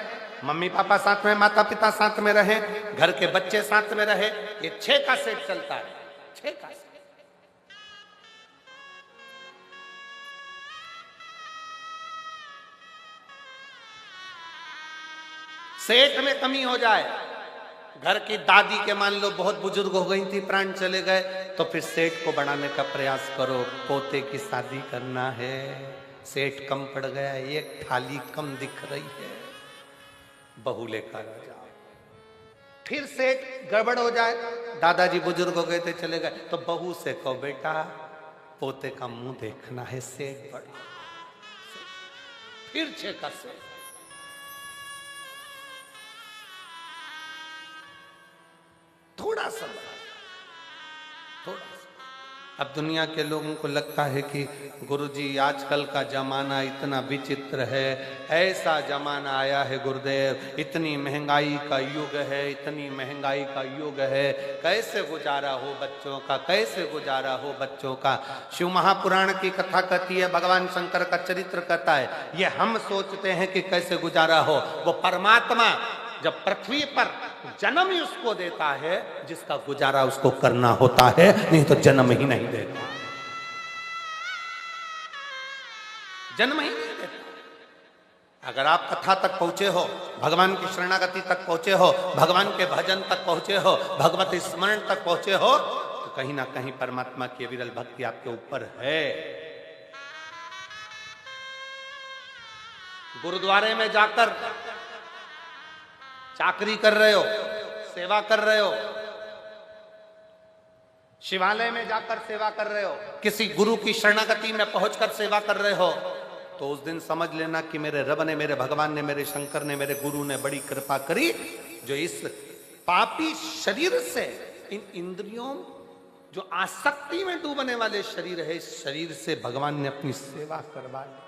[SPEAKER 1] मम्मी पापा साथ में, माता पिता साथ में रहे, घर के बच्चे साथ में रहे, ये 6 का सेट चलता है। 6 का सेट। सेठ में कमी हो जाए, घर की दादी के मान लो बहुत बुजुर्ग हो गई थी, प्राण चले गए, तो फिर सेठ को बढ़ाने का प्रयास करो। पोते की शादी करना है, सेठ कम पड़ गया, एक थाली कम दिख रही है, बहू लेकर आ जाओ। फिर सेठ गड़बड़ हो जाए, दादाजी बुजुर्ग हो गए थे, चले गए, तो बहू से कहो बेटा पोते का मुंह देखना है, सेठ बड़ा। फिर 6 का सेठ। थोड़ा सा। अब दुनिया के लोगों को लगता है कि गुरुजी आजकल का जमाना इतना विचित्र है, ऐसा जमाना आया है गुरुदेव, इतनी महंगाई का युग है, इतनी महंगाई का युग है, कैसे गुजारा हो बच्चों का, कैसे गुजारा हो बच्चों का। शिव महापुराण की कथा कहती है, भगवान शंकर का चरित्र कहता है, ये हम सोचते हैं कि कैसे गुजारा हो, वो परमात्मा जब पृथ्वी पर जन्म ही उसको देता है जिसका गुजारा उसको करना होता है, नहीं तो जन्म ही नहीं देता, जन्म ही नहीं देता। अगर आप कथा तक पहुंचे हो, भगवान की शरणागति तक पहुंचे हो, भगवान के भजन तक पहुंचे हो, भगवत स्मरण तक पहुंचे हो, तो कहीं ना कहीं परमात्मा की विरल भक्ति आपके ऊपर है। गुरुद्वारे में जाकर चाकरी कर रहे हो, सेवा कर रहे हो, शिवालय में जाकर सेवा कर रहे हो, किसी गुरु की शरणागति में पहुंचकर सेवा कर रहे हो, तो उस दिन समझ लेना कि मेरे रब ने, मेरे भगवान ने, मेरे शंकर ने, मेरे गुरु ने बड़ी कृपा करी, जो इस पापी शरीर से, इन इंद्रियों, जो आसक्ति में डूबने वाले शरीर है, इस शरीर से भगवान ने अपनी सेवा करवा ली।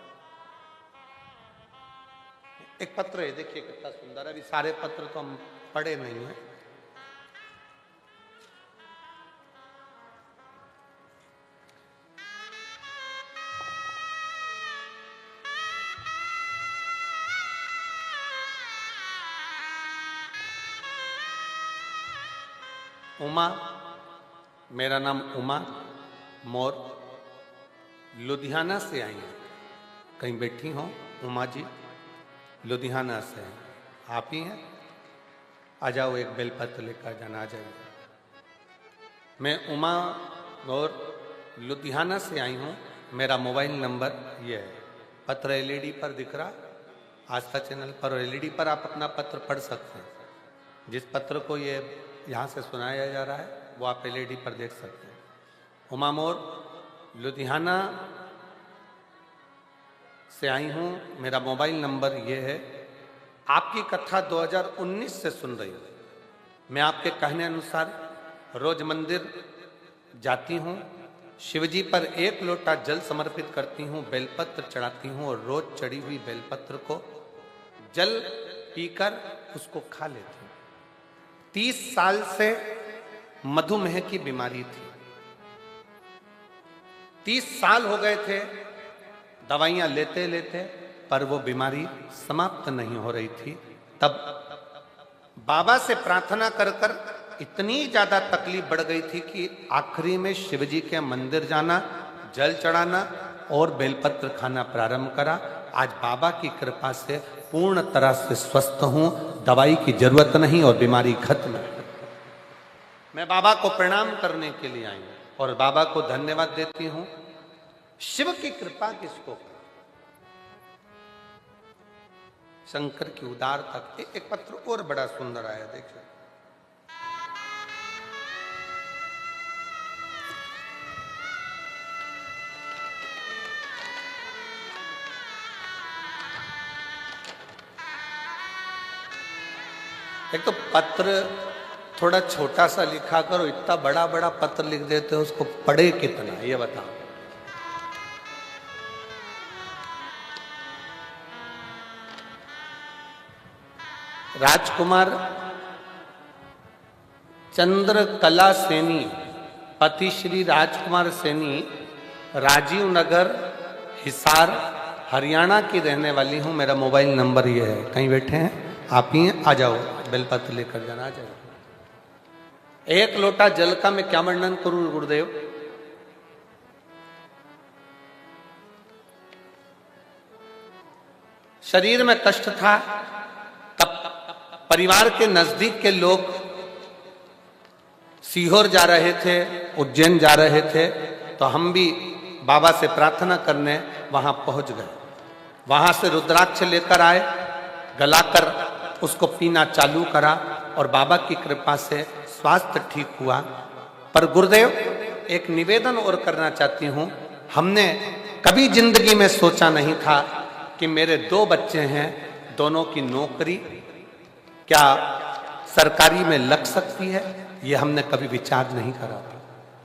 [SPEAKER 1] एक पत्र है, देखिए कितना सुंदर है। अभी सारे पत्र तो हम पढ़े नहीं है। उमा, मेरा नाम उमा मोर, लुधियाना से आई हैं। कहीं बैठी हो उमा जी? लुधियाना से हैं। आप ही हैं? आ जाओ, एक बेलपत्र लेकर जाना, आ जाइए। मैं उमा मोर लुधियाना से आई हूँ। मेरा मोबाइल नंबर ये है। पत्र एलईडी पर दिख रहा, आस्था चैनल पर, और एलईडी पर आप अपना पत्र पढ़ सकते हैं। जिस पत्र को ये यहाँ से सुनाया जा रहा है वो आप एलईडी पर देख सकते हैं। उमा मोर लुधियाना से आई हूँ। मेरा मोबाइल नंबर ये है। आपकी कथा 2019 से सुन रही हूँ। मैं आपके कहने अनुसार रोज मंदिर जाती हूँ, शिवजी पर 1 लोटा जल समर्पित करती हूँ, बेलपत्र चढ़ाती हूँ, और रोज चढ़ी हुई बेलपत्र को जल पीकर उसको खा लेती हूँ। 30 साल से मधुमेह की बीमारी थी। 30 साल हो गए थे दवाइयां लेते लेते, पर वो बीमारी समाप्त नहीं हो रही थी। तब बाबा से प्रार्थना कर कर इतनी ज्यादा तकलीफ बढ़ गई थी कि आखिरी में शिवजी के मंदिर जाना, जल चढ़ाना और बेलपत्र खाना प्रारंभ करा। आज बाबा की कृपा से पूर्ण तरह से स्वस्थ हूं, दवाई की जरूरत नहीं और बीमारी खत्म है। मैं बाबा को प्रणाम करने के लिए आई हूं और बाबा को धन्यवाद देती हूं। शिव की कृपा किसको? शंकर की उदारता। एक पत्र और बड़ा सुंदर आया, देखिए। एक तो पत्र थोड़ा छोटा सा लिखा करो, इतना बड़ा बड़ा पत्र लिख देते हो, उसको पढ़े कितना, ये बताओ। राजकुमार चंद्रकला सैनी, पति श्री राजकुमार सैनी, राजीव नगर, हिसार, हरियाणा की रहने वाली हूं। मेरा मोबाइल नंबर ये है। कहीं बैठे हैं? आप ही हैं? आ जाओ, बेलपत्र लेकर जाना, आ जाओ। 1 लोटा जल का मैं क्या वर्णन करूं गुरुदेव? शरीर में कष्ट था, तब परिवार के नजदीक के लोग सीहोर जा रहे थे, उज्जैन जा रहे थे, तो हम भी बाबा से प्रार्थना करने वहां पहुंच गए। वहां से रुद्राक्ष लेकर आए, गलाकर उसको पीना चालू करा और बाबा की कृपा से स्वास्थ्य ठीक हुआ। पर गुरुदेव, एक निवेदन और करना चाहती हूं। हमने कभी जिंदगी में सोचा नहीं था कि मेरे 2 बच्चे हैं, दोनों की नौकरी क्या सरकारी में लग सकती है, ये हमने कभी विचार नहीं करा।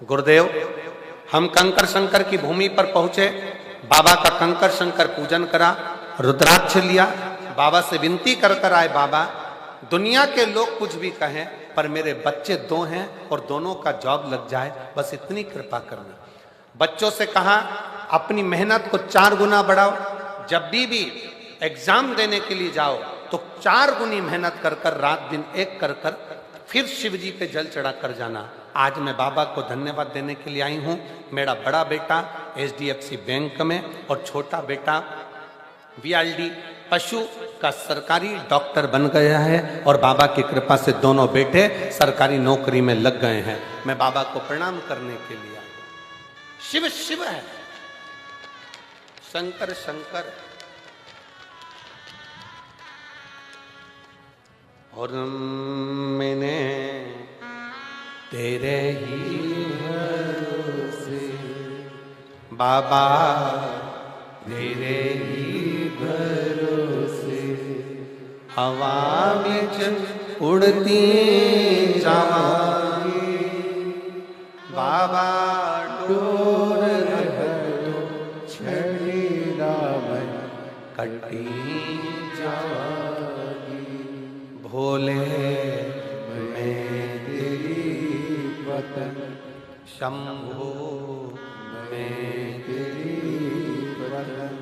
[SPEAKER 1] गुरुदेव, हम कंकर शंकर की भूमि पर पहुंचे, बाबा का कंकर शंकर पूजन करा, रुद्राक्ष लिया, बाबा से विनती कर कर आए, बाबा दुनिया के लोग कुछ भी कहें, पर मेरे बच्चे 2 हैं और दोनों का जॉब लग जाए, बस इतनी कृपा करना। बच्चों से कहा अपनी मेहनत को 4 गुना बढ़ाओ, जब भी एग्जाम देने के लिए जाओ तो 4 गुनी मेहनत कर कर, रात दिन एक कर कर, फिर शिव जी पे जल चढ़ा कर जाना। आज मैं बाबा को धन्यवाद देने के लिए आई हूँ। मेरा बड़ा बेटा HDFC बैंक में और छोटा बेटा VLD पशु का सरकारी डॉक्टर बन गया है और बाबा की कृपा से दोनों बेटे सरकारी नौकरी में लग गए हैं। मैं बाबा को प्रणाम करने के लिए आया। शिव शिव है, शंकर शंकर है। और मैंने तेरे ही भरोसे बाबा, तेरे ही भरोसे हवा में उड़ती जावांगी बाबा, डोर
[SPEAKER 2] छड़ी रावण
[SPEAKER 1] कटी
[SPEAKER 2] जावांगी
[SPEAKER 1] भोले
[SPEAKER 2] मैं तेरी वतन
[SPEAKER 1] शंभो में
[SPEAKER 2] तेरी वतन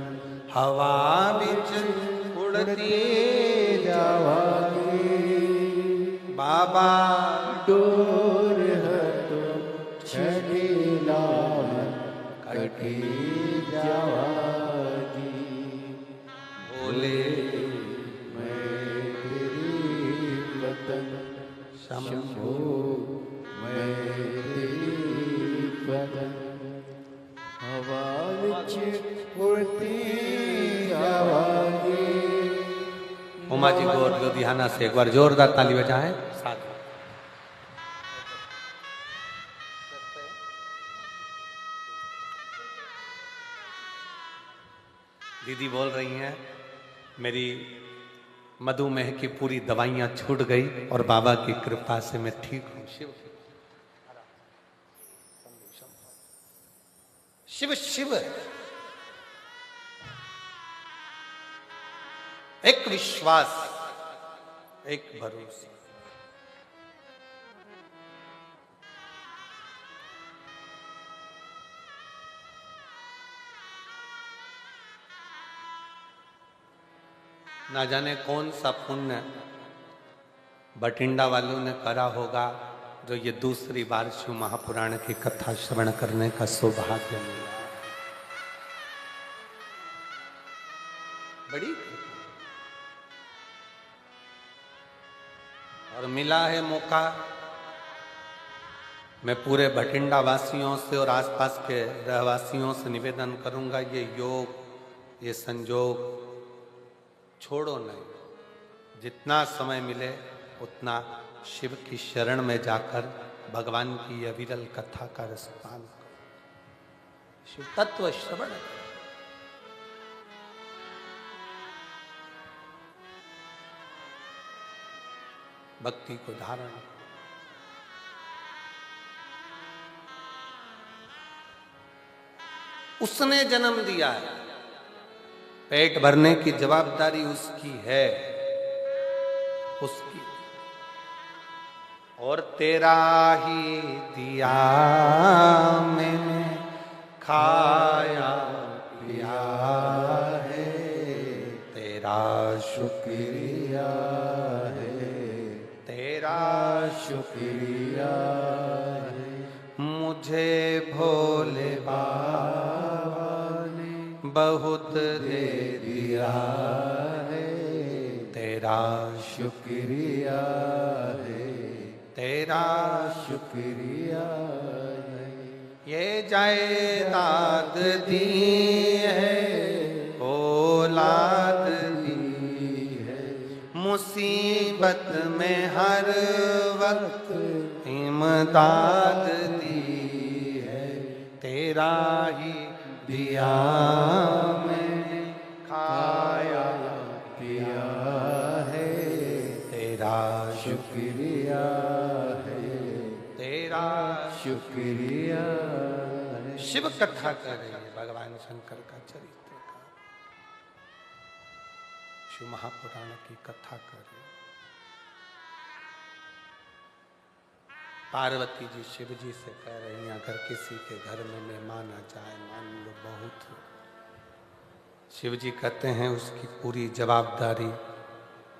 [SPEAKER 1] हवा बिच उड़ती
[SPEAKER 2] जावांगी
[SPEAKER 1] बाबा,
[SPEAKER 2] डोर हटो छड़ी रावण कटी जावांगी
[SPEAKER 1] भोले
[SPEAKER 2] मैं तेरी वतन
[SPEAKER 1] शंभो
[SPEAKER 2] मैं तेरी वतन हवा विच उड़ती जावांगी।
[SPEAKER 1] उमा जी गौर लुधियाना से एक बार जोरदार ताली बजाएं। साथ दीदी बोल रही हैं मेरी मधुमेह की पूरी दवाइयां छूट गई और बाबा की कृपा से मैं ठीक हूं। शिव शिव शिव एक विश्वास, एक भरोसा। ना जाने कौन सा पुण्य बठिंडा वालों ने करा होगा जो ये दूसरी बार शिव महापुराण की कथा श्रवण करने का सौभाग्य मिला। बड़ी और मिला है मौका। मैं पूरे बठिंडा वासियों से और आसपास के रहवासियों से निवेदन करूंगा, ये योग, ये संजोग छोड़ो नहीं। जितना समय मिले उतना शिव की शरण में जाकर भगवान की अविरल कथा का रसपान करो, शिव तत्व श्रवण करो। भक्ति को धारण करो। उसने जन्म दिया है, पेट भरने की जवाबदारी उसकी है, उसकी। और तेरा ही दिया मैंने खाया पिया है, तेरा
[SPEAKER 2] शुक्रिया है,
[SPEAKER 1] तेरा
[SPEAKER 2] शुक्रिया है,
[SPEAKER 1] मुझे भोले बाबा ने बहुत दे दिया
[SPEAKER 2] है,
[SPEAKER 1] तेरा
[SPEAKER 2] शुक्रिया है,
[SPEAKER 1] तेरा
[SPEAKER 2] शुक्रिया है।
[SPEAKER 1] ये जायदाद दी है, औलाद दी
[SPEAKER 2] है
[SPEAKER 1] मुसीबत में हर वक्त इमदाद दी है, तेरा ही दिया मैंने खाया
[SPEAKER 2] पिया है,
[SPEAKER 1] तेरा
[SPEAKER 2] शुक्रिया है,
[SPEAKER 1] तेरा
[SPEAKER 2] शुक्रिया है।
[SPEAKER 1] शिव कथा कर रही है भगवान शंकर का चरित्र का, शिव महापुराण की कथा कर रही है। पार्वती जी शिव जी से कह रही हैं अगर किसी के घर में मेहमान आ जाए, मान लो बहुत, शिव जी कहते हैं उसकी पूरी जवाबदारी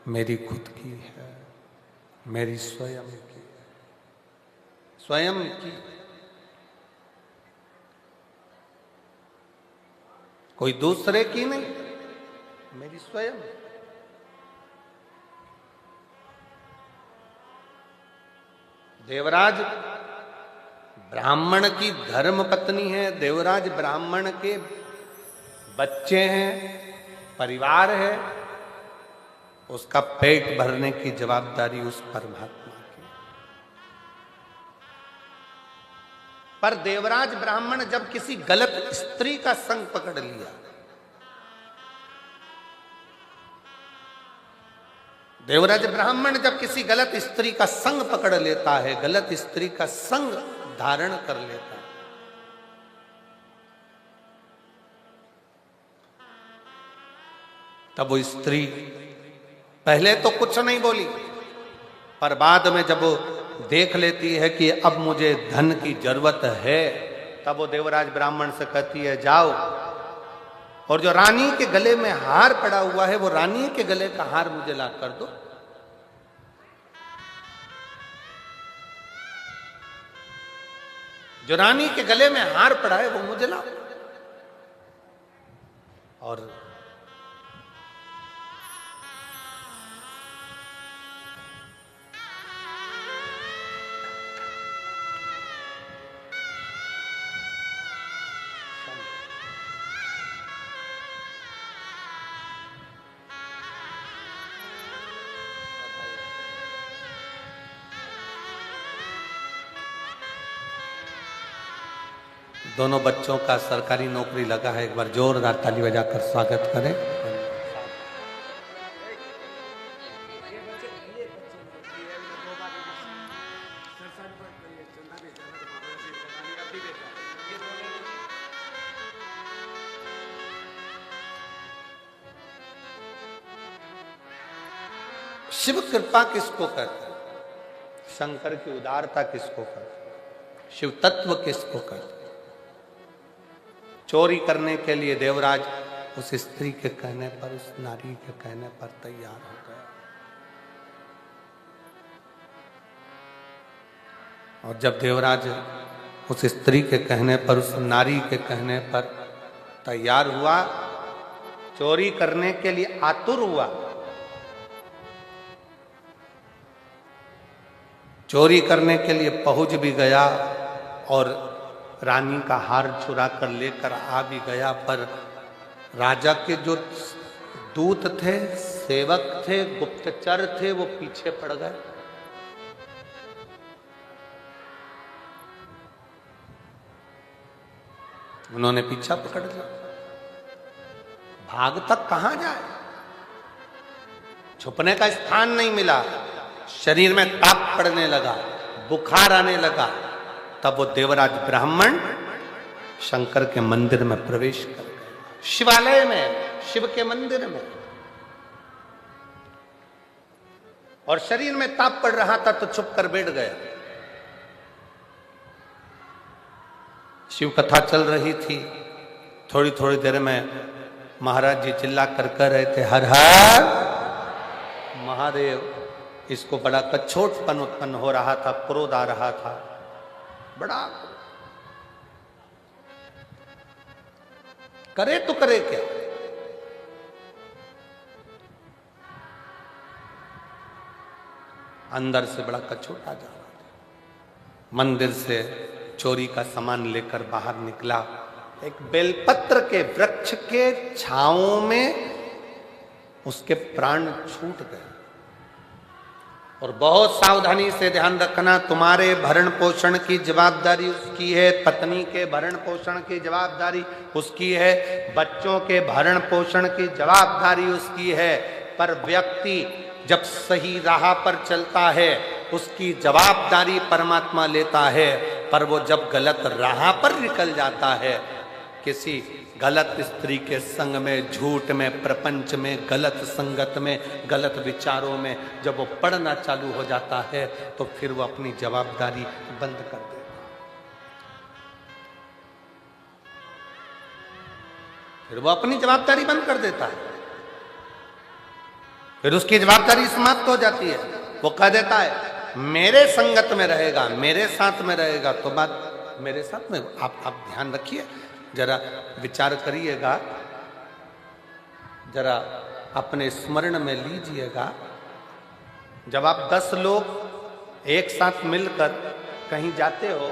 [SPEAKER 1] मेरी खुद की है, मेरी स्वयं की है, स्वयं की। कोई दूसरे की नहीं, मेरी स्वयं। देवराज ब्राह्मण की धर्म पत्नी है, देवराज ब्राह्मण के बच्चे हैं, परिवार है, उसका पेट भरने की जवाबदारी उस परमात्मा की। पर देवराज ब्राह्मण जब किसी गलत स्त्री का संग पकड़ लिया, देवराज ब्राह्मण जब किसी गलत स्त्री का संग पकड़ लेता है, गलत स्त्री का संग धारण कर लेता है, तब वो स्त्री पहले तो कुछ नहीं बोली, पर बाद में जब वो देख लेती है कि अब मुझे धन की जरूरत है, तब वो देवराज ब्राह्मण से कहती है जाओ, और जो रानी के गले में हार पड़ा हुआ है वो रानी के गले का हार मुझे ला कर दो। जो रानी के गले में हार पड़ा है वो मुझे लाओ। और दोनों बच्चों का सरकारी नौकरी लगा है, एक बार जोरदार ताली बजाकर स्वागत करें। शिव कृपा किसको कहते हैं? शंकर की उदारता किसको कहते हैं? शिव तत्व किसको कहते हैं? चोरी करने के लिए देवराज उस स्त्री के कहने पर, उस नारी के कहने पर तैयार हो गया, और जब देवराज उस स्त्री के कहने पर, उस नारी के कहने पर तैयार हुआ, चोरी करने के लिए आतुर हुआ, चोरी करने के लिए पहुंच भी गया और रानी का हार चुरा कर लेकर आ भी गया, पर राजा के जो दूत थे, सेवक थे, गुप्तचर थे, वो पीछे पड़ गए। उन्होंने पीछा पकड़ लिया। भाग तक कहां जाए, छुपने का स्थान नहीं मिला, शरीर में ताप पड़ने लगा, बुखार आने लगा, तब वो देवराज ब्राह्मण शंकर के मंदिर में प्रवेश कर गए, शिवालय में, शिव के मंदिर में, और शरीर में ताप पड़ रहा था तो छुप कर बैठ गया। शिव कथा चल रही थी, थोड़ी थोड़ी देर में महाराज जी चिल्ला कर कह रहे थे, हर हर महादेव। इसको बड़ा कछोटपन उत्पन्न हो रहा था, क्रोध आ रहा था, बड़ा करे तो करे क्या। अंदर से बड़ा कछोटा जा रहा था। मंदिर से चोरी का सामान लेकर बाहर निकला, एक बेलपत्र के वृक्ष के छांव में उसके प्राण छूट गए। और बहुत सावधानी से ध्यान रखना, तुम्हारे भरण पोषण की जवाबदारी उसकी है, पत्नी के भरण पोषण की जवाबदारी उसकी है, बच्चों के भरण पोषण की जवाबदारी उसकी है, पर व्यक्ति जब सही राह पर चलता है उसकी जवाबदारी परमात्मा लेता है, पर वो जब गलत राह पर निकल जाता है, किसी गलत स्त्री के संग में, झूठ में, प्रपंच में, गलत संगत में, गलत विचारों में जब वो पढ़ना चालू हो जाता है तो फिर वो अपनी जवाबदारी बंद कर देता है। फिर वो अपनी जवाबदारी बंद कर देता है, फिर उसकी जवाबदारी समाप्त हो जाती है। वो कह देता है मेरे संगत में रहेगा, मेरे साथ में रहेगा, तो बात मेरे साथ में। आप ध्यान रखिए, जरा विचार करिएगा, जरा अपने स्मरण में लीजिएगा, जब आप 10 लोग एक साथ मिलकर कहीं जाते हो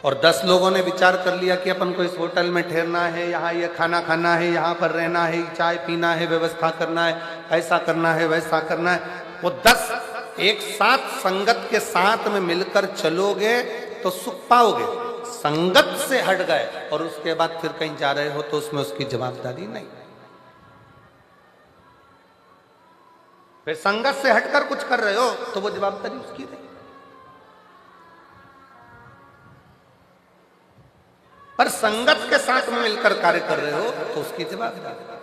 [SPEAKER 1] और 10 लोगों ने विचार कर लिया कि अपन को इस होटल में ठहरना है, यहाँ ये खाना खाना है, यहाँ पर रहना है, चाय पीना है, व्यवस्था करना है, ऐसा करना है, वैसा करना है, वो 10 एक साथ संगत के साथ में मिलकर चलोगे तो सुख पाओगे। संगत से हट गए और उसके बाद फिर कहीं जा रहे हो तो उसमें उसकी जवाबदारी नहीं। फिर संगत से हटकर कुछ कर रहे हो तो वो जवाबदारी उसकी नहीं। पर संगत के साथ में मिलकर कार्य कर रहे हो तो उसकी जवाबदारी।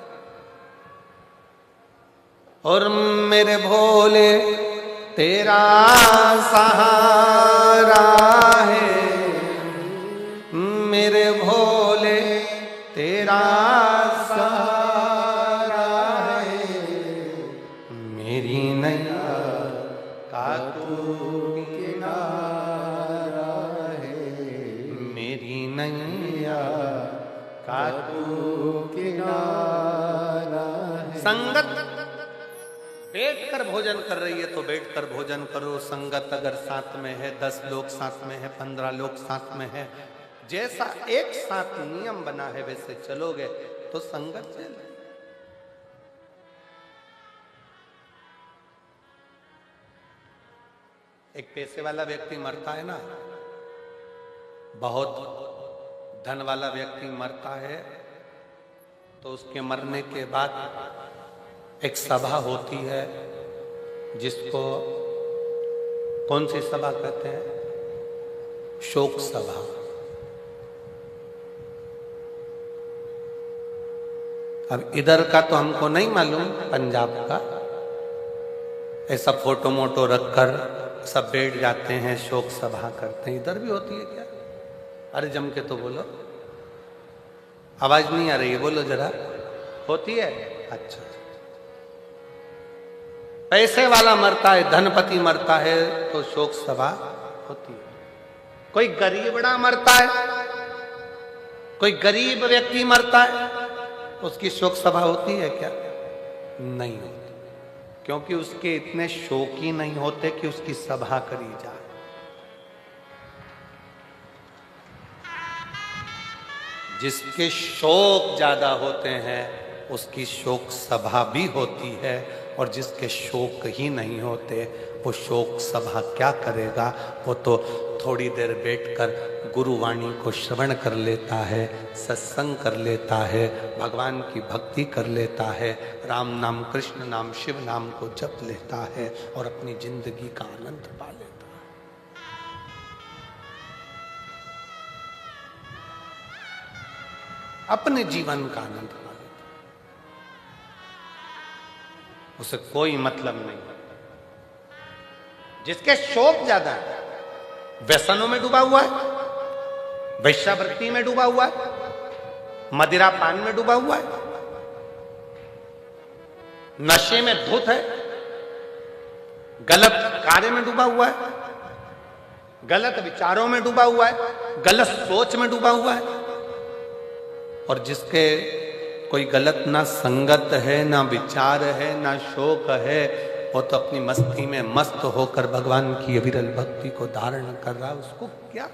[SPEAKER 1] और मेरे भोले तेरा सहारा है, मेरे भोले तेरा सहारा है, मेरी नैया का तू किनारा है, मेरी नैया का तू किनारा है। संगत बैठकर भोजन कर रही है तो बैठकर भोजन करो। संगत अगर साथ में है, 10 लोग साथ में है, 15 लोग साथ में है, जैसा एक साथ नियम बना है वैसे चलोगे तो संगत चल। एक पैसे वाला व्यक्ति मरता है ना, बहुत धन वाला व्यक्ति मरता है तो उसके मरने के बाद एक सभा होती है, जिसको कौन सी सभा कहते हैं? शोक सभा। अब इधर का तो हमको नहीं मालूम, पंजाब का ऐसा फोटो मोटो रखकर सब बैठ जाते हैं, शोक सभा करते हैं। इधर भी होती है क्या? अरे जम के तो बोलो, आवाज नहीं आ रही है, बोलो जरा। होती है? अच्छा। पैसे वाला मरता है, धनपति मरता है तो शोक सभा होती है। कोई गरीबड़ा मरता है, कोई गरीब व्यक्ति मरता है, उसकी शोक सभा होती है क्या? नहीं होती, क्योंकि उसके इतने शोकी नहीं होते कि उसकी सभा करी जाए। जिसके शोक ज्यादा होते हैं उसकी शोक सभा भी होती है, और जिसके शोक ही नहीं होते वो शोक सभा क्या करेगा? वो तो थोड़ी देर बैठकर गुरुवाणी को श्रवण कर लेता है, सत्संग कर लेता है, भगवान की भक्ति कर लेता है, राम नाम, कृष्ण नाम, शिव नाम को जप लेता है और अपनी जिंदगी का आनंद पा लेता है। अपने जीवन का आनंद पा लेता है, उसे कोई मतलब नहीं। जिसके शोक ज्यादा है, व्यसनों में डूबा हुआ है, वैश्यावृत्ति में डूबा हुआ है, मदिरा पान में डूबा हुआ है, नशे में धुत है, गलत कार्य में डूबा हुआ है, गलत विचारों में डूबा हुआ है, गलत सोच में डूबा हुआ है, और जिसके कोई गलत ना संगत है, ना विचार है, ना शोक है, वो तो अपनी मस्ती में मस्त होकर भगवान की अविरल भक्ति को धारण कर रहा है। उसको क्या?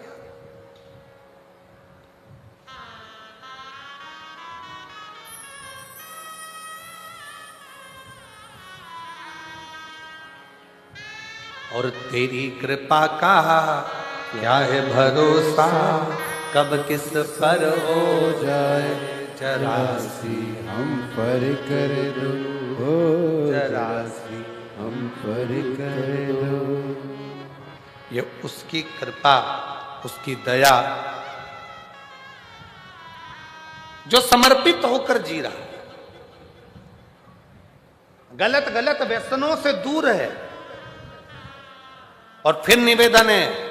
[SPEAKER 1] और तेरी कृपा का क्या है भरोसा, कब किस पर हो जाए जरासी
[SPEAKER 2] हम पर कर दो,
[SPEAKER 1] जरासी
[SPEAKER 2] हम पर कर दो।
[SPEAKER 1] ये उसकी कृपा, उसकी दया, जो समर्पित होकर जी रहा है, गलत गलत व्यसनों से दूर है। और फिर निवेदन है,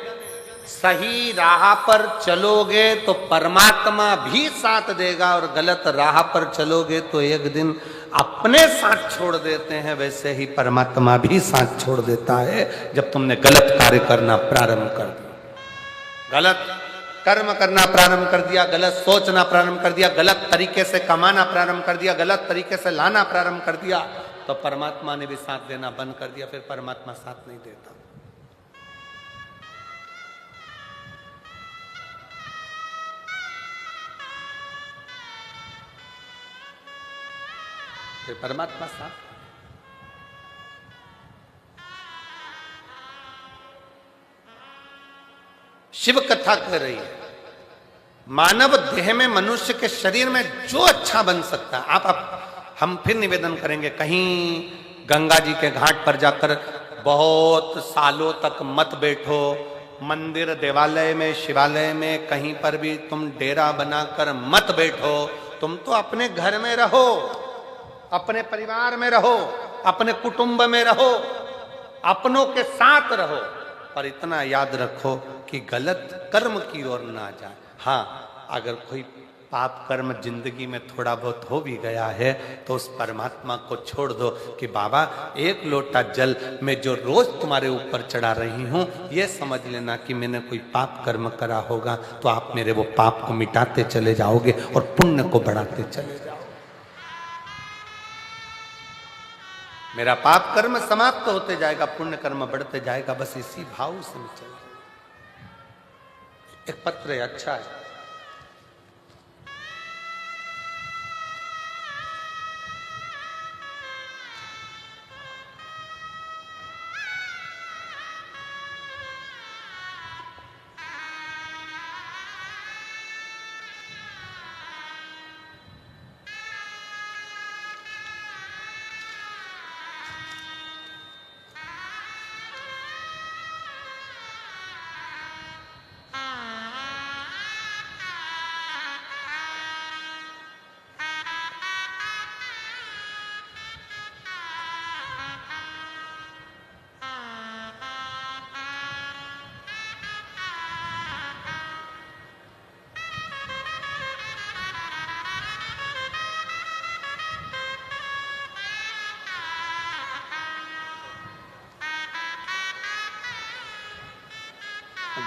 [SPEAKER 1] सही राह पर चलोगे तो परमात्मा भी साथ देगा, और गलत राह पर चलोगे तो एक दिन अपने साथ छोड़ देते हैं, वैसे ही परमात्मा भी साथ छोड़ देता है जब तुमने गलत कार्य करना प्रारंभ कर दिया। गलत कर्म करना प्रारंभ कर दिया, गलत सोचना प्रारंभ कर दिया, गलत तरीके से कमाना प्रारंभ कर दिया, गलत तरीके से लाना प्रारंभ कर दिया, तो परमात्मा ने भी साथ देना बंद कर दिया। फिर परमात्मा साथ नहीं देता। फिर परमात्मा साथ। शिव कथा कह रही है, मानव देह में, मनुष्य के शरीर में जो अच्छा बन सकता है, हम फिर निवेदन करेंगे, कहीं गंगा जी के घाट पर जाकर बहुत सालों तक मत बैठो। मंदिर, देवालय में, शिवालय में, कहीं पर भी तुम डेरा बनाकर मत बैठो। तुम तो अपने घर में रहो, अपने परिवार में रहो, अपने कुटुंब में रहो, अपनों के साथ रहो, पर इतना याद रखो कि गलत कर्म की ओर ना जाए। हाँ, अगर कोई पाप कर्म जिंदगी में थोड़ा बहुत हो भी गया है तो उस परमात्मा को छोड़ दो कि बाबा एक लोटा जल मैं जो रोज तुम्हारे ऊपर चढ़ा रही हूं, यह समझ लेना कि मैंने कोई पाप कर्म करा होगा, तो आप मेरे वो पाप को मिटाते चले जाओगे और पुण्य को बढ़ाते चले जाओगे। मेरा पाप कर्म समाप्त होते जाएगा, पुण्य कर्म बढ़ते जाएगा, बस इसी भाव से मैं चल। एक पत्र है, अच्छा है।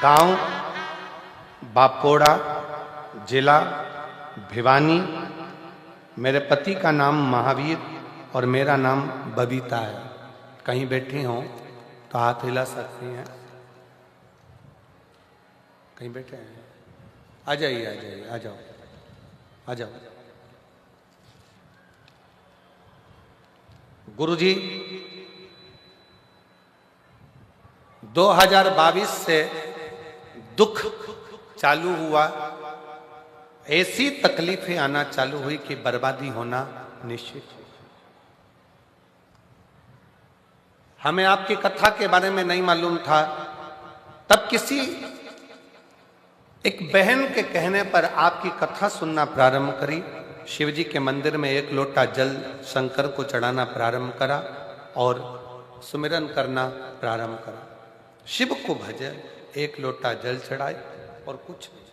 [SPEAKER 1] गांव बापोड़ा, जिला भिवानी। मेरे पति का नाम महावीर और मेरा नाम बबीता है। कहीं बैठी हो तो हाथ हिला सकती हैं। कहीं बैठे हैं, आ जाइए, आ जाइए, आ जाओ, आ जाओ। गुरुजी 2022 से दुख चालू हुआ, ऐसी तकलीफें आना चालू हुई कि बर्बादी होना निश्चित है। हमें आपकी कथा के बारे में नहीं मालूम था, तब किसी एक बहन के कहने पर आपकी कथा सुनना प्रारंभ करी। शिवजी के मंदिर में एक लोटा जल शंकर को चढ़ाना प्रारंभ करा और सुमिरन करना प्रारंभ करा। शिव को भजे, एक लोटा जल चढ़ाए और कुछ नहीं।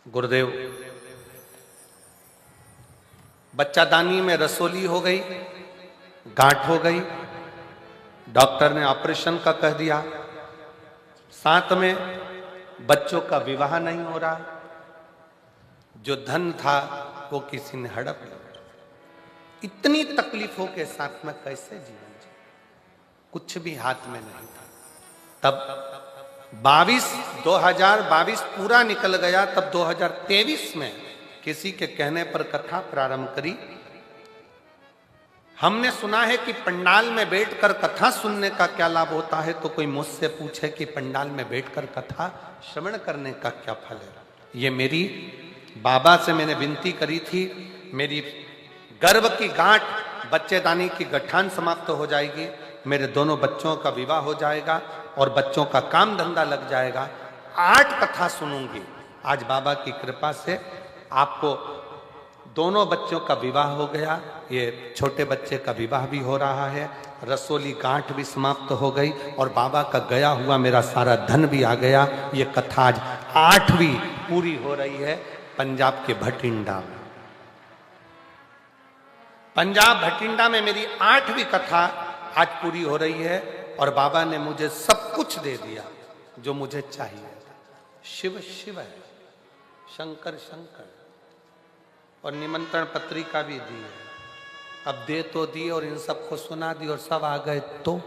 [SPEAKER 1] गुरुदेव बच्चादानी में रसोली हो गई, गांठ हो गई, डॉक्टर ने ऑपरेशन का कह दिया, साथ में बच्चों का विवाह नहीं हो रहा, जो धन था वो किसी ने हड़प लिया। इतनी तकलीफों के साथ में कैसे जीवन जी, कुछ भी हाथ में नहीं था। तब 2022 पूरा निकल गया, तब 2023 में किसी के कहने पर कथा प्रारंभ करी। हमने सुना है कि पंडाल में बैठकर कथा सुनने का क्या लाभ होता है, तो कोई मुझसे पूछे कि पंडाल में बैठकर कथा श्रवण करने का क्या फल है। ये मेरी बाबा से मैंने विनती करी थी, मेरी गर्भ की गांठ, बच्चेदानी की गठान समाप्त हो जाएगी, मेरे दोनों बच्चों का विवाह हो जाएगा और बच्चों का काम धंधा लग जाएगा। 8 कथा सुनूंगी। आज बाबा की कृपा से आपको दोनों बच्चों का विवाह हो गया, ये छोटे बच्चे का विवाह भी हो रहा है, रसोली गांठ भी समाप्त हो गई और बाबा का गया हुआ मेरा सारा धन भी आ गया। ये कथा आज 8वीं पूरी हो रही है पंजाब के भटिंडा में। पंजाब भटिंडा में मेरी 8वीं कथा आज पूरी हो रही है और बाबा ने मुझे सब कुछ दे दिया जो मुझे चाहिए था। शिव शिव है, शंकर शंकर। और निमंत्रण पत्रिका भी दी है। अब दे तो दी और इन सबको सुना दी और सब आ गए तो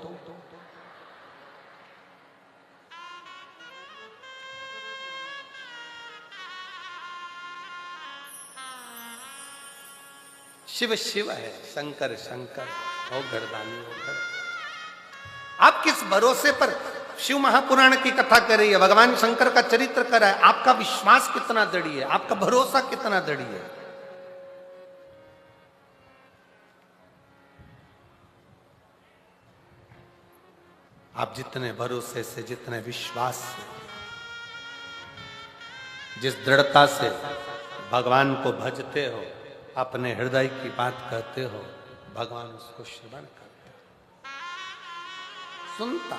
[SPEAKER 1] शिव शिव है, शंकर शंकर हो, गर्दानी हो घर। आप किस भरोसे पर शिव महापुराण की कथा कर रही है, भगवान शंकर का चरित्र कर रहा है, आपका विश्वास कितना दृढ़ है, आपका भरोसा कितना दृढ़ है? आप जितने भरोसे से, जितने विश्वास से, जिस दृढ़ता से भगवान को भजते हो, अपने हृदय की बात कहते हो, भगवान उसको श्रवण करते हो, सुनता।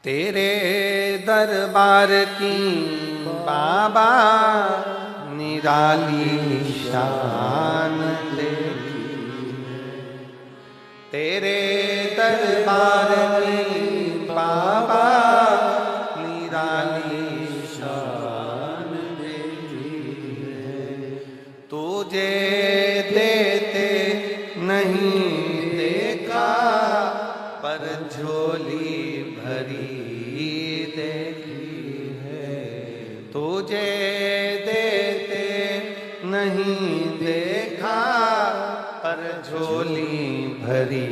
[SPEAKER 1] तेरे दरबार की बाबा निराली शान तेरी, तेरे दरबार की बाबा निराली शान तेरी है। तुझे देते नहीं देखा, पर झोली भरी देखी है। तुझे देते नहीं देखा, पर झोली भरी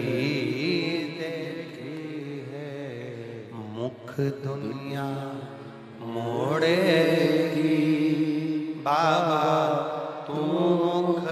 [SPEAKER 1] देखी है। मुख दुनिया मोड़ेगी बाबा, तू मुख